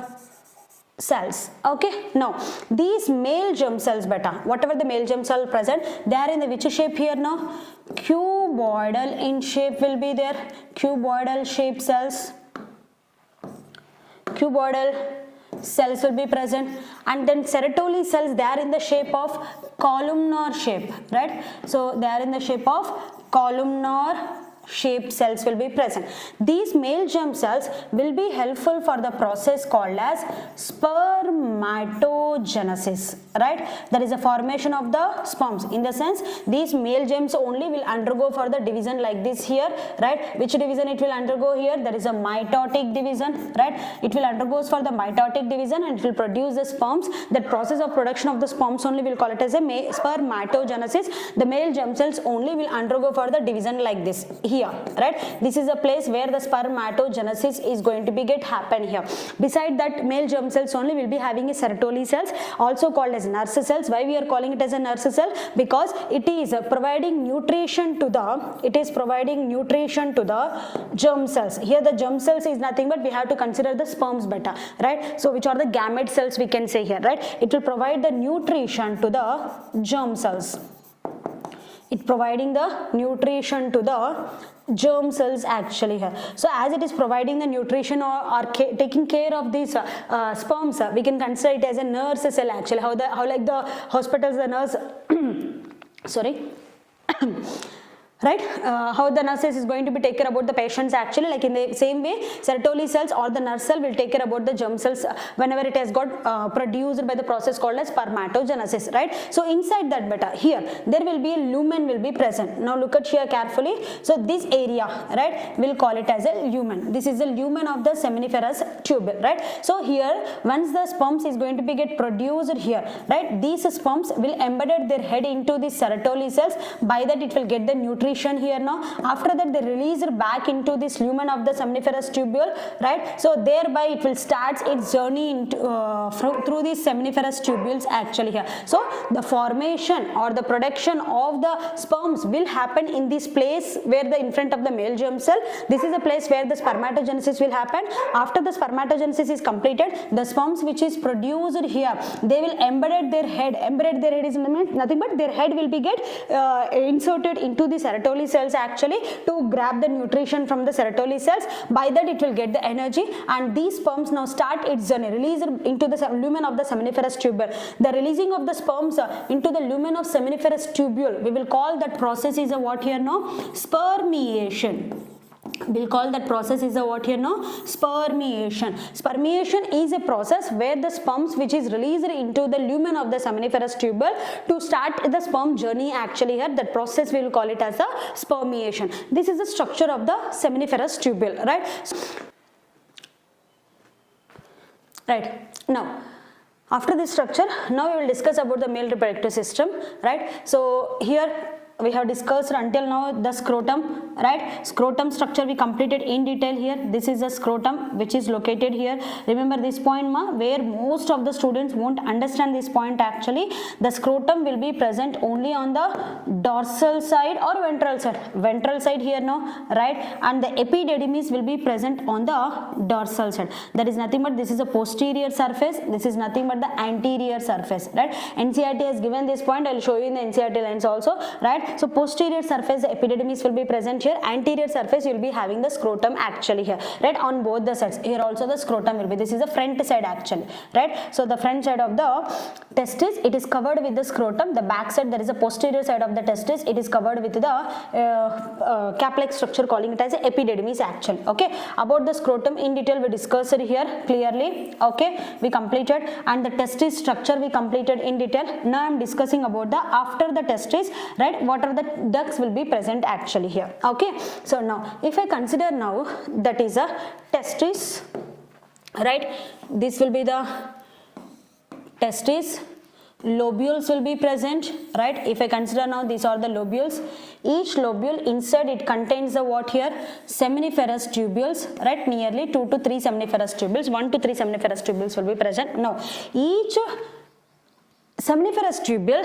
cells. Okay, now these male germ cells, beta, whatever the male germ cell present, they are in the which shape here now? Cuboidal in shape will be there. Cuboidal shape cells. Cuboidal cells will be present, and then Sertoli cells, they are in the shape of columnar shape, right? So they are in the shape of columnar shaped cells will be present. These male germ cells will be helpful for the process called as spermatogenesis, right? That is a formation of the sperms. In the sense, these male germs only will undergo for the division like this here, right? Which division it will undergo here? There is a mitotic division, right? It will undergoes for the mitotic division and it will produce the sperms. That process of production of the sperms only will call it as a spermatogenesis. The male germ cells only will undergo for the division like this here, right? This is a place where the spermatogenesis is going to be happen here. Beside that, male germ cells only will be having a Sertoli cells, also called as nurse cells. Why we are calling it as a nurse cell? Because it is providing nutrition to the germ cells. Here the germ cells is nothing but we have to consider the sperms beta, right? So which are the gamete cells we can say here, right? It will provide the nutrition to the germ cells. It providing the nutrition to the germ cells actually here. So as it is providing the nutrition or taking care of these sperms, we can consider it as a nurse cell actually. How like the hospitals, the nurse sorry right, how the nurses is going to be take care about the patients actually, like in the same way Sertoli cells or the nurse cell will take care about the germ cells whenever it has got produced by the process called as spermatogenesis, right? So inside that beta here there will be a lumen will be present. Now look at here carefully. So this area, right, we'll call it as a lumen. This is the lumen of the seminiferous tubule, right? So here once the sperms is going to be get produced here, right, these sperms will embedded their head into the Sertoli cells. By that it will get the nutrition nutrition here now. After that, they release it back into this lumen of the seminiferous tubule, right? So thereby it will start its journey into, through these seminiferous tubules actually here. So the formation or the production of the sperms will happen in this place where the in front of the male germ cell. This is a place where the spermatogenesis will happen. After the spermatogenesis is completed, the sperms which is produced here, they will embed their head. Embedded their head is nothing but their head will be get inserted into the Sertoli cells actually to grab the nutrition from the Sertoli cells. By that it will get the energy, and these sperms now start its journey, release into the lumen of the seminiferous tubule. The releasing of the sperms into the lumen of seminiferous tubule, we will call that process is a what here now? Spermiation. We'll call that process is a what here now? Spermiation. Spermiation is a process where the sperms which is released into the lumen of the seminiferous tubule to start the sperm journey actually here. That process we will call it as a spermiation. This is the structure of the seminiferous tubule, right? Right. Now, after this structure, now we will discuss about the male reproductive system, right? So here we have discussed until now the scrotum, right? Scrotum structure we completed in detail here. This is the scrotum which is located here. Remember this point where most of the students won't understand this point actually. The scrotum will be present only on the dorsal side or ventral side. Ventral side here now, right? And the epididymis will be present on the dorsal side. That is nothing but this is a posterior surface. This is nothing but the anterior surface, right? NCERT has given this point. I will show you in the NCERT lines also, right? So posterior surface, the epididymis will be present here. Anterior surface, you will be having the scrotum actually here, right? On both the sides. Here also the scrotum will be. This is the front side actually, right? So the front side of the testis, it is covered with the scrotum. The back side, there is a posterior side of the testis. It is covered with the cap-like structure, calling it as epididymis actually. Okay. About the scrotum in detail, we discussed it here clearly. Okay. We completed, and the testis structure we completed in detail. Now I am discussing about the after the testis, right? What are the ducts will be present actually here. Okay. So now if I consider now that is a testis, right? This will be the testis. Lobules will be present, right? If I consider now these are the lobules. Each lobule inside it contains the what here? Seminiferous tubules, right? Nearly 2 to 3 seminiferous tubules. 1 to 3 seminiferous tubules will be present. Now each seminiferous tubule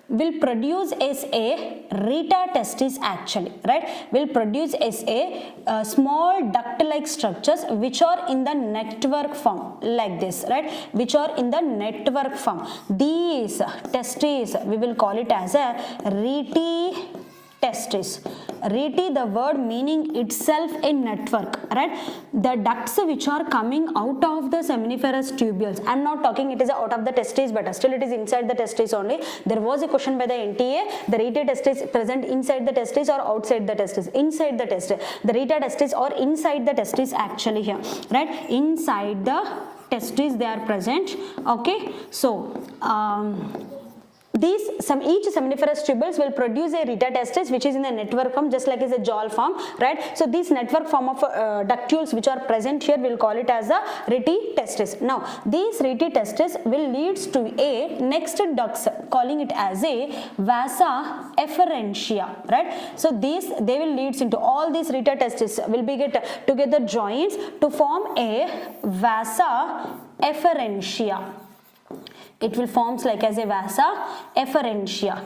will produce as a reta testis actually, right? Will produce as a small duct-like structures which are in the network form like this, right? Which are in the network form. These testes, we will call it as a reti testis. Reti, the word meaning itself a network, right? The ducts which are coming out of the seminiferous tubules. I am not talking it is out of the testes, but still it is inside the testes only. There was a question by the NTA, the reti testis present inside the testes or outside the testes? Inside the testes. The reti testis or inside the testes actually here, right? Inside the testes they are present. Okay. So each seminiferous tubules will produce a reta testis which is in the network form, just like is a jaw form, right? So this network form of ductules which are present here, we'll call it as a reti testis. Now these reti testis will leads to a next ducts, calling it as a vasa efferentia, right? So these they will leads into all these reta testis will be get together joints to form a vasa efferentia. It will forms like as a vasa efferentia.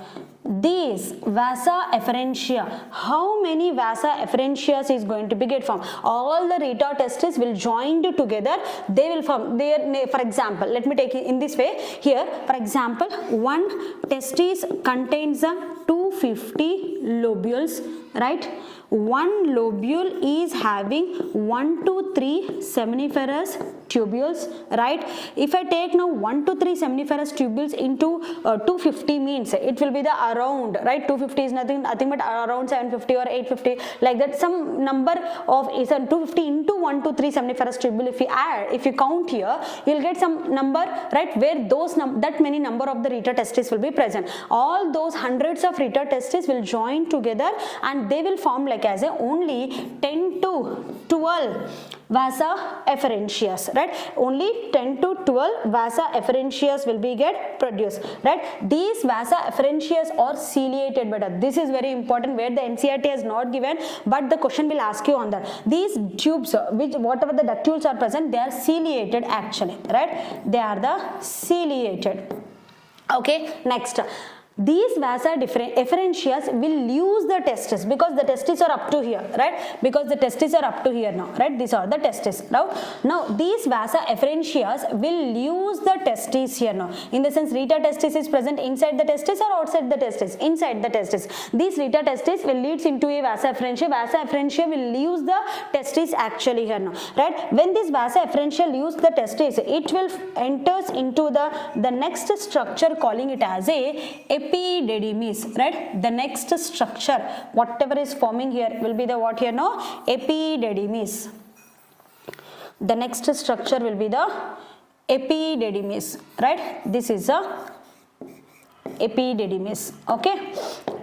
These vasa efferentia, how many vasa efferentias is going to be get formed? All the reta testes will join together. They will form their, for example, let me take it in this way. Here, for example, one testis contains 250 lobules, right? One lobule is having 1 to 3 seminiferous tubules, right? If I take now 1 to 3 seminiferous tubules into 250 means it will be the around, right? 250 is nothing but around 750 or 850, like that. Some number of is 250 into 1 to 3 seminiferous tubule. If you add, if you count here, you'll get some number, right? Where those that many number of the reta testes will be present. All those hundreds of reta testes will join together and they will form like as a only 10 to 12 vasa efferentias, right? Only 10 to 12 vasa efferentias will be get produced, right? These vasa efferentias are ciliated, but this is very important where the NCERT has not given, but the question will ask you on that. These tubes, which whatever the ductules are present, they are ciliated actually, right? They are the ciliated. Okay, next. These vasa efferentias will use the testes because the testes are up to here, right? Because the testes are up to here now, right? These are the testes. Now these vasa efferentias will use the testes here now. In the sense, reta testis is present inside the testis or outside the testis? Inside the testis. These reta testis will leads into a vasa efferentia. Vasa efferentia will use the testis actually here now, right? When this vasa efferentia use the testis, it will enters into the next structure, calling it as a epididymis, right? The next structure, whatever is forming here will be the what here now? Epididymis. The next structure will be the epididymis, right? This is a epididymis. Okay,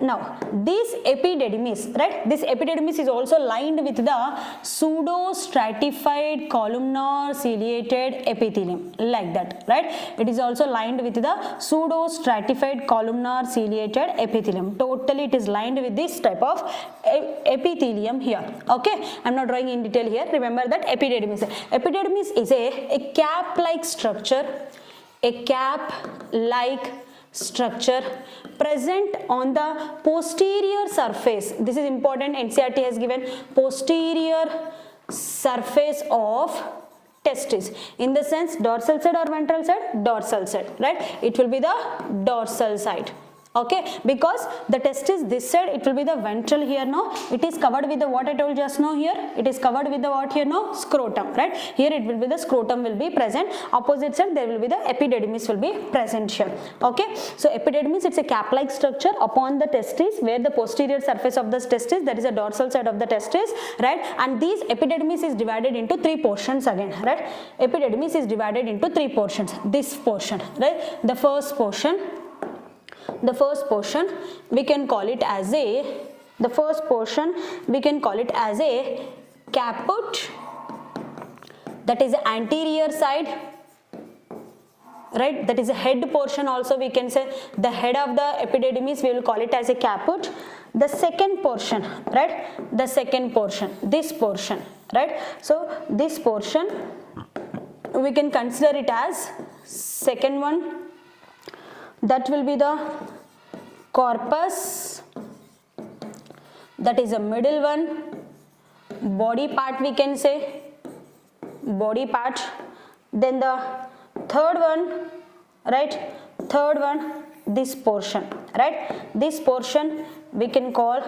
now this epididymis, right? This epididymis is also lined with the pseudo stratified columnar ciliated epithelium, like that, right? It is also lined with the pseudo stratified columnar ciliated epithelium. Totally it is lined with this type of epithelium here. Okay, I'm not drawing in detail here. Remember that epididymis is a cap like structure, a cap like structure present on the posterior surface. This is important, NCERT has given posterior surface of testis. In the sense, dorsal side or ventral side? Dorsal side, right? It will be the dorsal side. Okay, because the testis this side, it will be the ventral here now. It is covered with the what I told just now here. It is covered with the what here now? Scrotum, right? Here it will be the scrotum will be present. Opposite side there will be the epididymis will be present here. Okay, so epididymis, it's a cap-like structure upon the testis where the posterior surface of the testis, that is a dorsal side of the testis, right? And these epididymis is divided into three portions again, right? Epididymis is divided into three portions. This portion, right? The first portion we can call it as a caput, that is the anterior side, right? That is a head portion also, we can say the head of the epididymis, we will call it as a caput. The second portion, right? The second portion, this portion, right? So this portion we can consider it as second one. That will be the corpus, that is a middle one. Body part we can say, body part. Then the third one, right? Third one, this portion, right? This portion we can call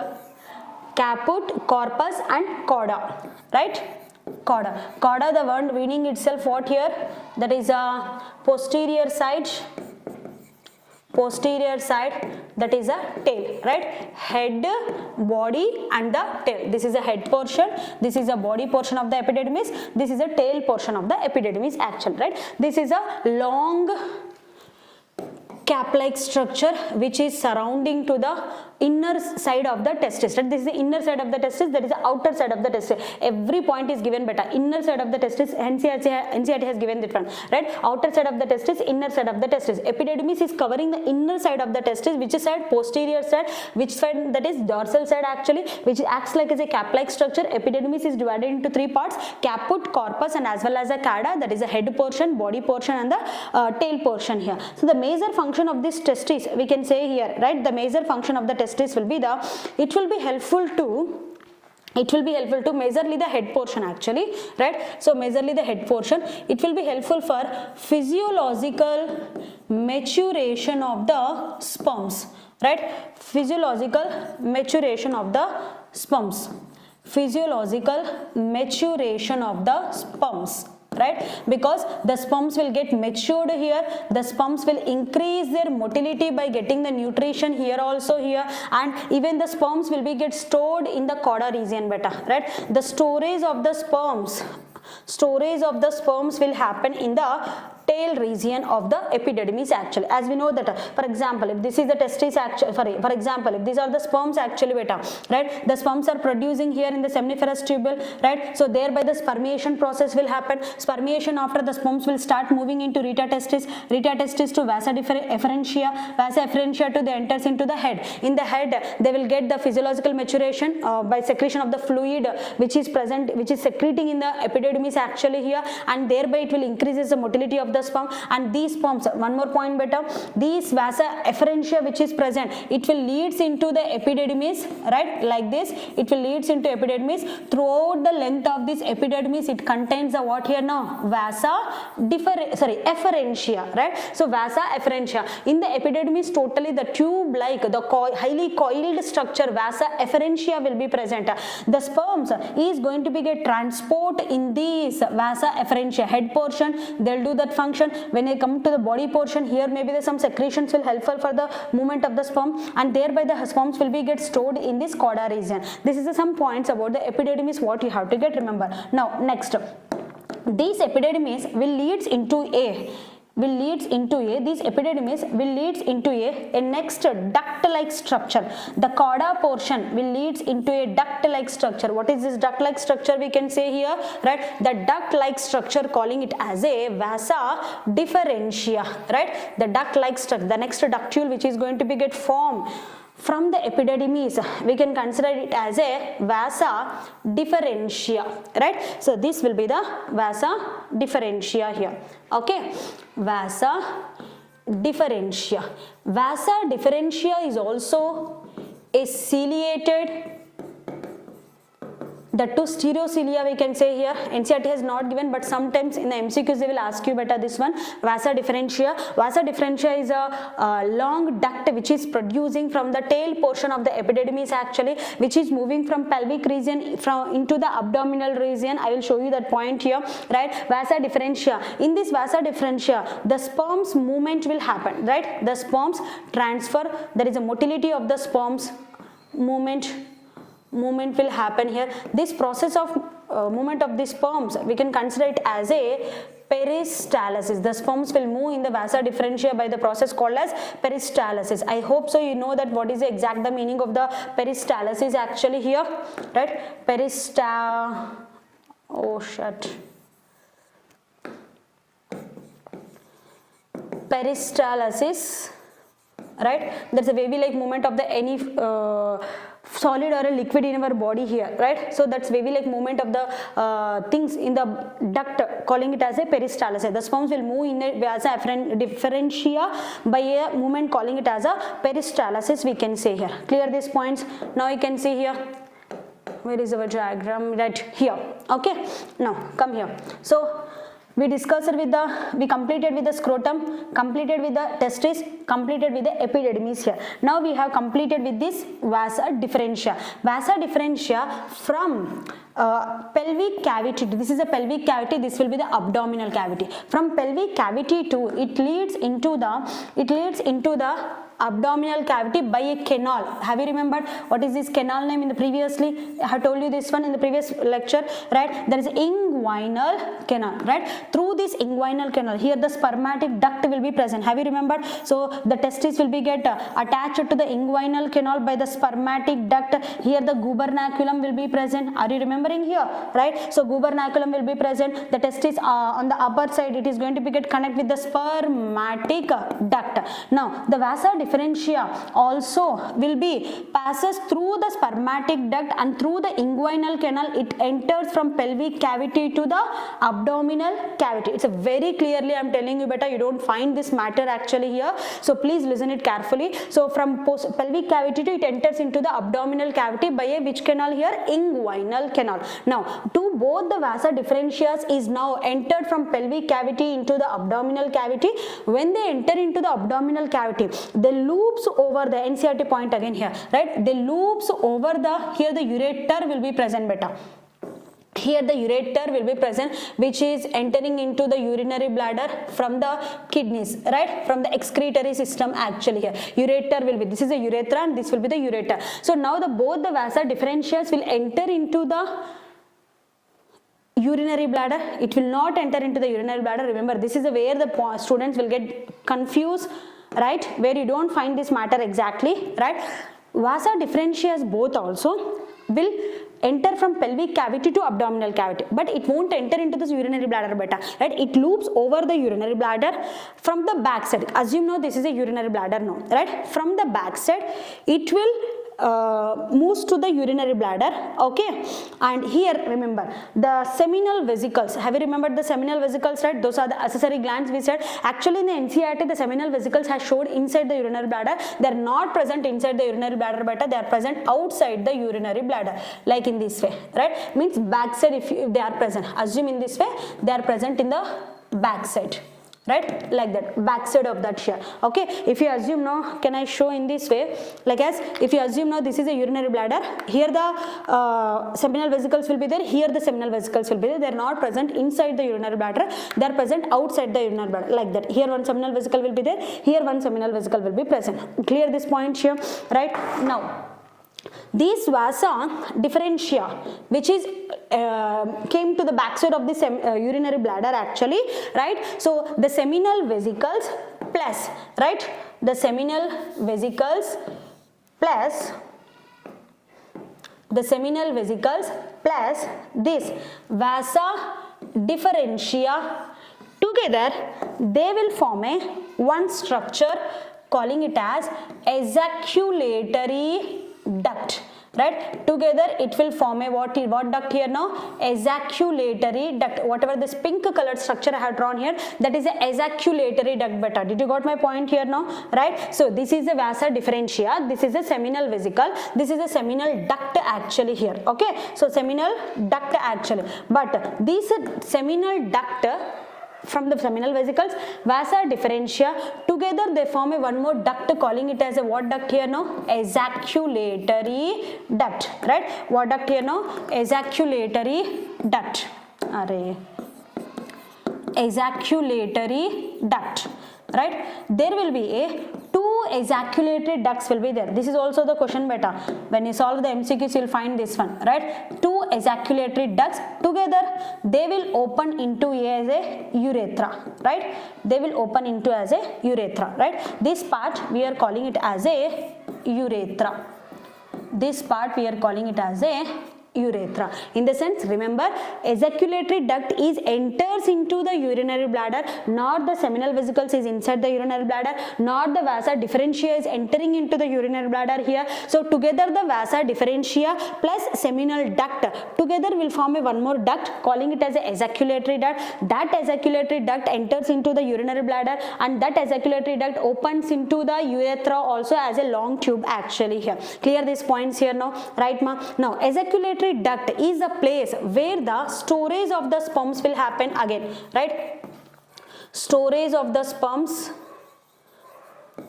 caput, corpus and cauda, right? Cauda, the word meaning itself what here? That is a posterior side, that is a tail, right? Head, body and the tail. This is a head portion, this is a body portion of the epididymis, this is a tail portion of the epididymis actually, right? This is a long cap-like structure which is surrounding to the inner side of the testis, right? This is the inner side of the testis, that is the outer side of the testis. Every point is given better. Inner side of the testis, NCERT has given this one, right? Outer side of the testis, inner side of the testis. Epididymis is covering the inner side of the testis, which is side? Posterior side. Which side? That is dorsal side actually, which acts like as a cap-like structure. Epididymis is divided into three parts: caput, corpus and as well as a cauda, that is the head portion, body portion and the tail portion here. So the major function of this testis we can say here, right? The major function of the testis will be it will be helpful to majorly the head portion actually, right? So majorly the head portion, it will be helpful for physiological maturation of the sperms, right? Physiological maturation of the sperms, right? Because the sperms will get matured here, the sperms will increase their motility by getting the nutrition here also here, and even the sperms will be get stored in the cauda region better, right? The storage of the sperms will happen in the tail region of the epididymis actually. As we know that, for example, if this is the testis actually, for example, if these are the sperms actually beta, right, the sperms are producing here in the seminiferous tubule, right, so thereby the spermiation process will happen. Spermiation, after the sperms will start moving into reta testis to vasa efferentia, vasa efferentia to they enters into the head. In the head they will get the physiological maturation by secretion of the fluid which is present, which is secreting in the epididymis actually here, and thereby it will increases the motility of the sperm. And these sperms, one more point beta, these vasa efferentia which is present, it will leads into the epididymis, right, like this, it will leads into epididymis. Throughout the length of this epididymis it contains the what here now, vasa efferentia, right. So vasa efferentia in the epididymis, totally the tube like the highly coiled structure vasa efferentia will be present. The sperms is going to be get transport in this vasa efferentia head portion, they'll do that function. When they come to the body portion, here maybe there's some secretions will helpful for the movement of the sperm, and thereby the sperms will be get stored in this chorda region. This is some points about the epididymis what you have to get remember. Now next, these epididymis will leads into these epididymis will leads into a next duct-like structure. The chorda portion will leads into a duct-like structure. What is this duct-like structure we can say here, right? The duct-like structure, calling it as a vasa differentia, right? The duct-like structure, the next ductule which is going to be get formed from the epididymis, we can consider it as a vasa differentia, right? So this will be the vasa differentia here, okay? Vasa differentia. Vasa differentia is also a ciliated, the two stereocilia we can say here. NCERT has not given, but sometimes in the MCQs they will ask you better this one, vasa differentia. Vasa differentia is a long duct which is producing from the tail portion of the epididymis actually, which is moving from pelvic region into the abdominal region. I will show you that point here, right? Vasa differentia. In this vasa differentia, the sperms movement will happen, right? The sperms transfer, there is a motility of the sperms, movement will happen here. This process of movement of the sperms, we can consider it as a peristalsis. The sperms will move in the vasa differentia by the process called as peristalsis. I hope so you know that what is the exact the meaning of the peristalsis actually here, right? Peristalsis, right? That's a wavy like movement of the any solid or a liquid in our body here, right? So that's wavy like movement of the things in the duct, calling it as a peristalsis. The sperms will move in a vasa differentia by a movement calling it as a peristalsis, we can say here. Clear these points? Now you can see here, where is our diagram, right here, okay? Now come here. So we discussed with we completed with the scrotum, completed with the testis, completed with the epididymis here. Now we have completed with this vasa differentia. Vasa differentia from pelvic cavity, this is a pelvic cavity, this will be the abdominal cavity. From pelvic cavity to, it leads into the abdominal cavity by a canal. Have you remembered what is this canal name in the previously? I have told you this one in the previous lecture, right? There is inguinal canal, right? Through this inguinal canal, here the spermatic duct will be present. Have you remembered? So the testis will be get attached to the inguinal canal by the spermatic duct. Here the gubernaculum will be present. Are you remembering here, right? So gubernaculum will be present. The testis on the upper side, it is going to be get connect with the spermatic duct. Now the vasa differentia also will be passes through the spermatic duct and through the inguinal canal. It enters from pelvic cavity to the abdominal cavity. It's a very clearly I'm telling you better, you don't find this matter actually here, so please listen it carefully. So from pelvic cavity to it enters into the abdominal cavity by a which canal here? Inguinal canal. Now to both the vasa differentias is now entered from pelvic cavity into the abdominal cavity. When they enter into the abdominal cavity, they loops over the NCERT point again here, right? They loops over the, here the ureter will be present better. Here the ureter will be present, which is entering into the urinary bladder from the kidneys, right? From the excretory system actually here. Ureter will be, this is the urethra and this will be the ureter. So now both the vasa differentials will enter into the urinary bladder, it will not enter into the urinary bladder. Remember, this is where the students will get confused, right, where you don't find this matter exactly, right. Vasa differentias both also will enter from pelvic cavity to abdominal cavity, but it won't enter into this urinary bladder beta, right. It loops over the urinary bladder from the back side. Assume now this is a urinary bladder now, right. From the back side it will moves to the urinary bladder, okay. And here remember the seminal vesicles. Have you remembered the seminal vesicles, right? Those are the accessory glands we said. Actually in the NCERT the seminal vesicles has showed inside the urinary bladder. They are not present inside the urinary bladder beta, they are present outside the urinary bladder, like in this way, right. Means back side if they are present, assume in this way they are present in the back side, right, like that, back side of that here, okay. If you assume now, can I show in this way, like as if you assume now this is a urinary bladder, here the seminal vesicles will be there, here the seminal vesicles will be there. They are not present inside the urinary bladder, they are present outside the urinary bladder, like that. Here one seminal vesicle will be there, here one seminal vesicle will be present. Clear this point here, right. Now these vasa differentia, which is came to the backside of the urinary bladder actually, right. So the seminal vesicles plus, right, the seminal vesicles plus the seminal vesicles plus this vasa differentia together, they will form a one structure calling it as ejaculatory duct, right. Together it will form a what duct here now, ejaculatory duct. Whatever this pink colored structure I have drawn here, that is a ejaculatory duct beta. Did you got my point here now, right. So this is the vasa differentia, this is a seminal vesicle, this is a seminal duct actually here, okay. So seminal duct actually, but this seminal duct from the seminal vesicles, vasa differentia, together they form a one more duct calling it as a what duct here now, ejaculatory duct, right. What duct here now, ejaculatory duct, ejaculatory duct, right. There will be a two ejaculatory ducts will be there. This is also the question beta. When you solve the MCQs you will find this one, right. Two ejaculatory ducts, together they will open into as a urethra, right. They will open into as a urethra, right. This part we are calling it as a urethra. This part we are calling it as a urethra. In the sense, remember, ejaculatory duct is enters into the urinary bladder, not the seminal vesicles is inside the urinary bladder, not the vasa differentia is entering into the urinary bladder here. So together the vasa differentia plus seminal duct together will form a one more duct calling it as a ejaculatory duct. That ejaculatory duct enters into the urinary bladder and that ejaculatory duct opens into the urethra also as a long tube actually here. Clear these points here now, right ma? Now ejaculatory duct is a place where the storage of the sperms will happen again, right. Storage of the sperms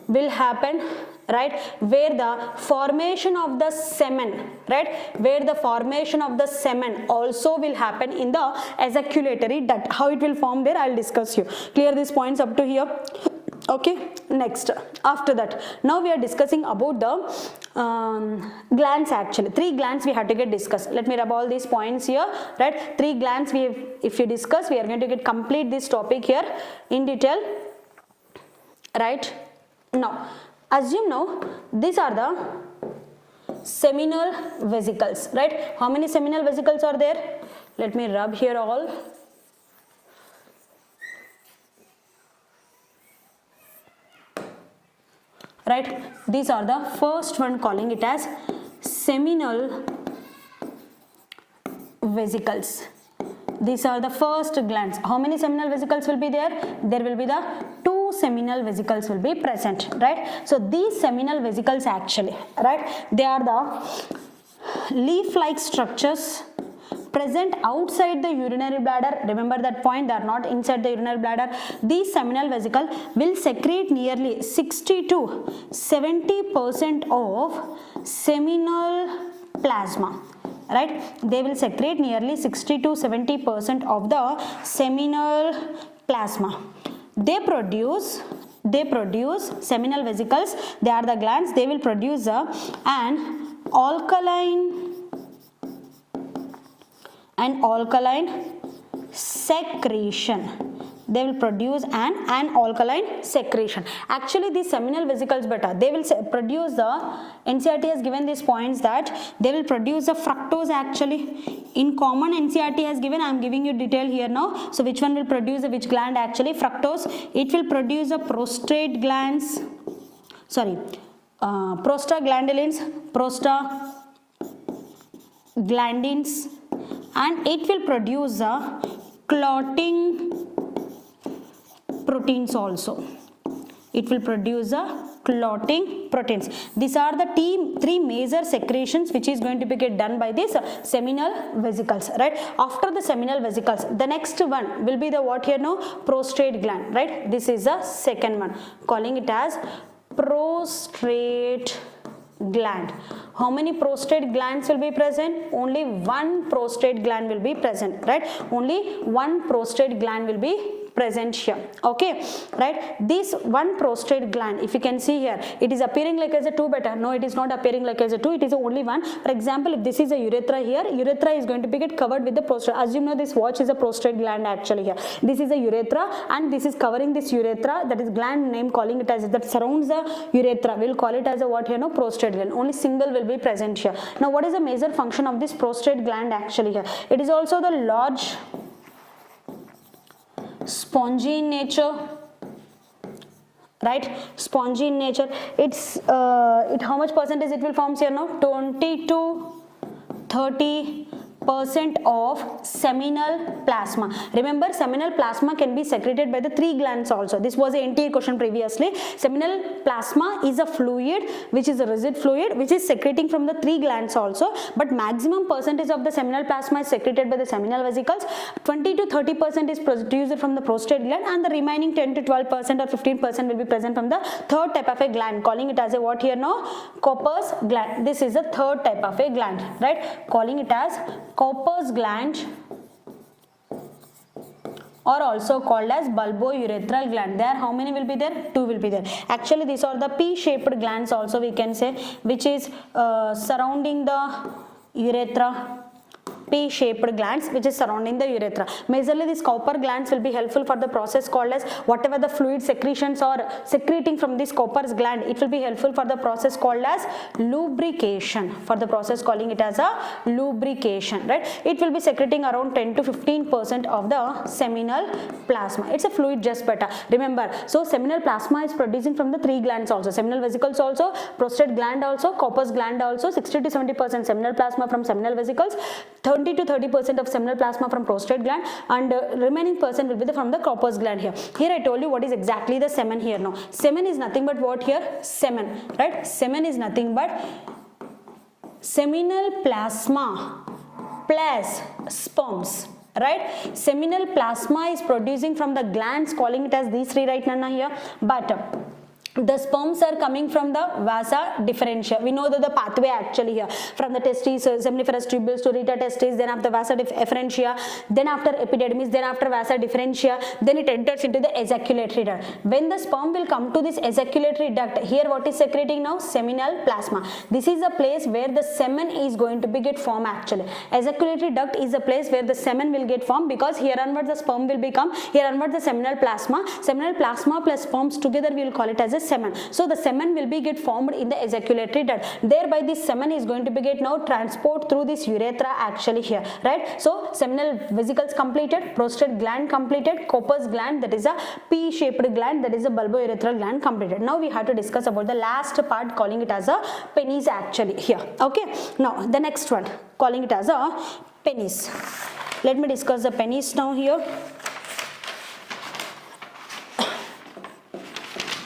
will happen, right, where the formation of the semen, right, where the formation of the semen also will happen in the ejaculatory duct. How it will form there, I will discuss you. Clear these points up to here. Okay, next, after that, now we are discussing about the glands actually. Three glands we have to get discussed. Let me rub all these points here, right. Three glands we have, if you discuss, we are going to get complete this topic here in detail, right. Now, assume now, these are the seminal vesicles, right. How many seminal vesicles are there? Let me rub here all. Right, these are the first one calling it as seminal vesicles. These are the first glands. How many seminal vesicles will be there? There will be the two seminal vesicles will be present, right. So these seminal vesicles actually, right, they are the leaf-like structures present outside the urinary bladder. Remember that point, they are not inside the urinary bladder. These seminal vesicle will secrete nearly 60 to 70% of seminal plasma, right. They will secrete nearly 60 to 70% of the seminal plasma. They produce seminal vesicles, they are the glands, they will produce an alkaline secretion. They will produce an alkaline secretion. Actually these seminal vesicles beta, they will produce the, NCERT has given these points that they will produce the fructose actually. In common NCERT has given, I am giving you detail here now. So which one will produce which gland actually? Fructose. It will produce the prostate glands, sorry, prostaglandins, and it will produce the clotting proteins also. It will produce the clotting proteins. These are the three major secretions which is going to be get done by this seminal vesicles, right? After the seminal vesicles, the next one will be the what here now? Prostate gland, right? This is the second one, calling it as prostate gland. How many prostate glands will be present? Only one prostate gland will be present, right? Only one prostate gland will be present here, okay, right? This one prostate gland, if you can see here, it is appearing like as a 2 beta. No, it is not appearing like as a 2, it is only one. For example, if this is a urethra here, urethra is going to be get covered with the prostate. Assume now this watch is a prostate gland actually here. This is a urethra and this is covering this urethra, that is gland name, calling it as that surrounds the urethra. We'll call it as a what here no? Prostate gland. Only single will be present here. Now what is the major function of this prostate gland actually here? It is also the large, spongy in nature, right? Spongy in nature. It's how much percentage it will form here now? 20 to 30% of seminal plasma. Remember, seminal plasma can be secreted by the 3 glands also. This was an NTA question previously. Seminal plasma is a fluid which is a rigid fluid which is secreting from the 3 glands also, but maximum percentage of the seminal plasma is secreted by the seminal vesicles. 20 to 30% is produced from the prostate gland, and the remaining 10 to 12% or 15% will be present from the third type of a gland, calling it as a what here now? Copper's gland. This is the third type of a gland, right? Calling it as Copper's gland, or also called as bulbourethral gland. There how many will be there? 2 will be there. Actually these are the P-shaped glands also we can say, which is surrounding the urethra. P-shaped glands which is surrounding the urethra. Majorly these copper glands will be helpful for the process called as whatever the fluid secretions are secreting from this copper's gland, it will be helpful for the process called as lubrication, for the process calling it as a lubrication, right? It will be secreting around 10 to 15% of the seminal plasma. It's a fluid just beta, remember. So seminal plasma is producing from the 3 glands also, seminal vesicles also, prostate gland also, copper's gland also. 60 to 70% seminal plasma from seminal vesicles, 20 to 30% of seminal plasma from prostate gland, and remaining percent will be from the copper's gland here. Here I told you what is exactly the semen here now. Semen is nothing but what here? Semen, right? Semen is nothing but seminal plasma plus sperms, right? Seminal plasma is producing from the glands, calling it as these 3 right now here, but the sperms are coming from the vasa differentia. We know that the pathway actually here from the testes, seminiferous tubules to reta testis, then after vasa differentia, then after epididymis, then after vasa differentia, then it enters into the ejaculatory duct. When the sperm will come to this ejaculatory duct, here what is secreting now? Seminal plasma. This is a place where the semen is going to be get formed actually. Ejaculatory duct is a place where the semen will get formed, because here onwards the sperm will become, here onwards the seminal plasma. Seminal plasma plus sperms together we will call it as a semen. So the semen will be get formed in the ejaculatory duct. Thereby this semen is going to be get now transport through this urethra actually here, right? So seminal vesicles completed, prostate gland completed, Copper's gland, that is a P-shaped gland, that is a bulbourethral gland completed. Now we have to discuss about the last part, calling it as a penis actually here. Okay, now the next one, calling it as a penis. Let me discuss the penis now here.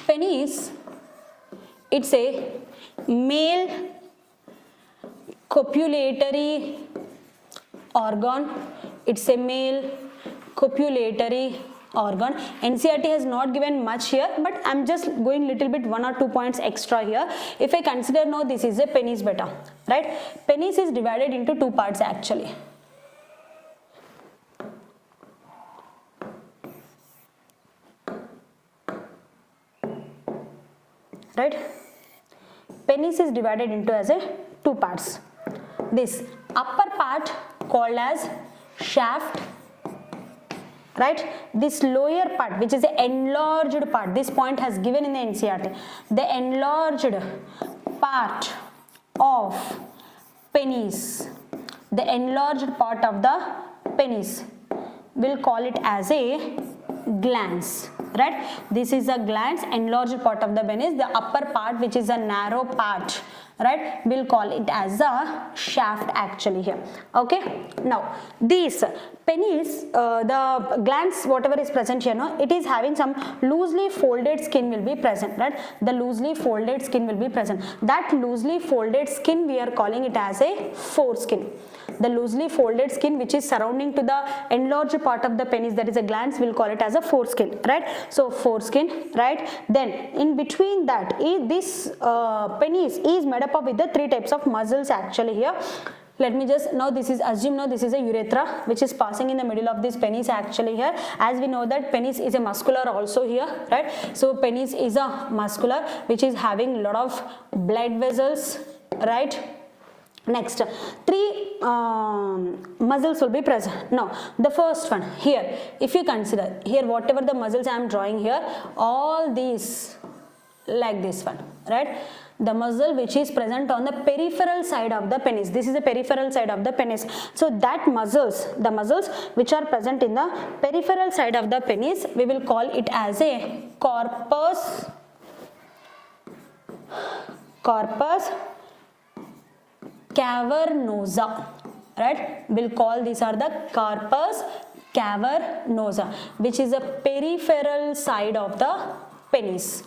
Penis, it's a male copulatory organ. It's a male copulatory organ. NCERT has not given much here, but I'm just going little bit 1 or 2 points extra here. If I consider now this is a penis beta, right? Penis is divided into 2 parts actually. Right? Penis is divided into as a 2 parts. This upper part called as shaft, right? This lower part, which is the enlarged part, this point has given in the NCERT, the enlarged part of penis, the enlarged part of the penis, we'll call it as a glans, right? This is a glans, enlarged part of the penis. The upper part, which is a narrow part, right, we'll call it as a shaft actually here. Okay, now this penis, the glans, whatever is present here, no, it is having some loosely folded skin will be present, right? The loosely folded skin will be present. That loosely folded skin, we are calling it as a foreskin. The loosely folded skin which is surrounding to the enlarged part of the penis, that is a glans, we'll call it as a foreskin, right? So foreskin, right? Then in between that, this penis is made up of with the three types of muscles actually here. Let me just, now this is, assume now this is a urethra which is passing in the middle of this penis actually here. As we know that penis is a muscular also here, right? So penis is a muscular which is having lot of blood vessels, right? Next, three muscles will be present. Now the first one here, if you consider here whatever the muscles I am drawing here, all these like this one, right? The muscle which is present on the peripheral side of the penis, this is the peripheral side of the penis. So that muscles, the muscles which are present in the peripheral side of the penis, we will call it as a corpus cavernosa, right? We'll call these are the corpus cavernosa, which is a peripheral side of the penis,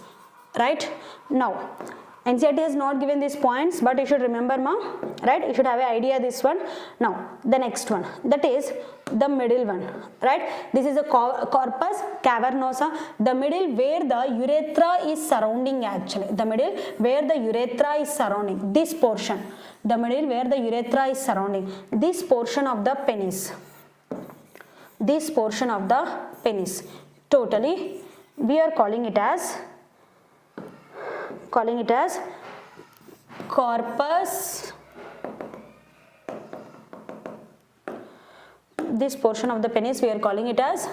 right? Now NCERT has not given these points, but you should remember, ma'am, right? You should have an idea this one. Now the next one, that is the middle one, right? This is a corpus cavernosa, the middle where the urethra is surrounding actually, the middle where the urethra is surrounding, this portion, the middle where the urethra is surrounding, this portion of the penis, this portion of the penis, totally we are calling it as corpus, this portion of the penis we are calling it as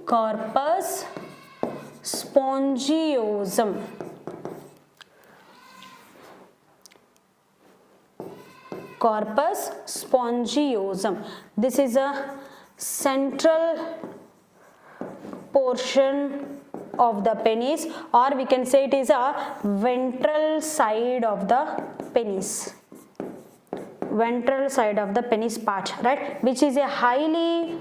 corpus spongiosum. Corpus spongiosum. This is a central portion of the penis, or we can say it is a ventral side of the penis, ventral side of the penis part, right, which is a highly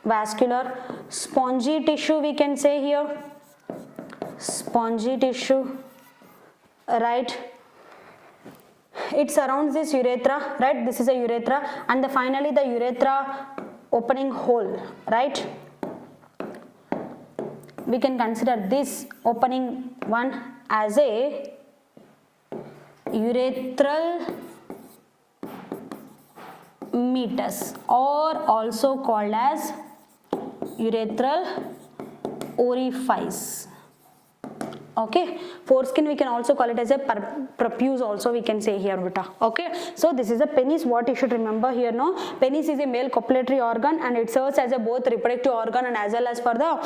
vascular spongy tissue, we can say here, spongy tissue, right? It surrounds this urethra, right? This is a urethra, and finally the urethra opening hole, right? We can consider this opening one as a urethral meatus, or also called as urethral orifice. Okay, foreskin we can also call it as a prepuce also, we can say here beta. Okay, so this is a penis. What you should remember here, no, penis is a male copulatory organ and it serves as a both reproductive organ and as well as for the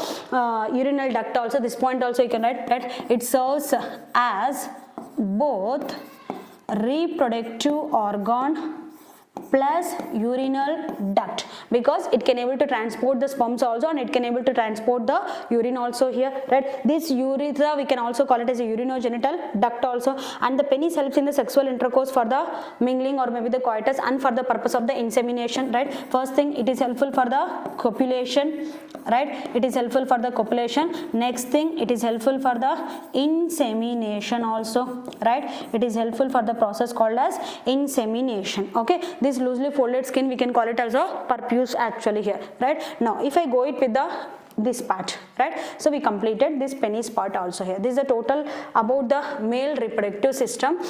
urinary duct also. This point also you can write that it serves as both reproductive organ plus urinal duct, because it can able to transport the sperms also and it can able to transport the urine also here, right? This urethra we can also call it as a urinogenital duct also, and the penis helps in the sexual intercourse for the mingling or maybe the coitus and for the purpose of the insemination, right? First thing, it is helpful for the copulation, right? It is helpful for the copulation. Next thing, it is helpful for the insemination also, right? It is helpful for the process called as insemination. Okay, this loosely folded skin we can call it as a prepuce actually here, right? Now if I go it with this part, right? So we completed this penis part also here. This is the total about the male reproductive system.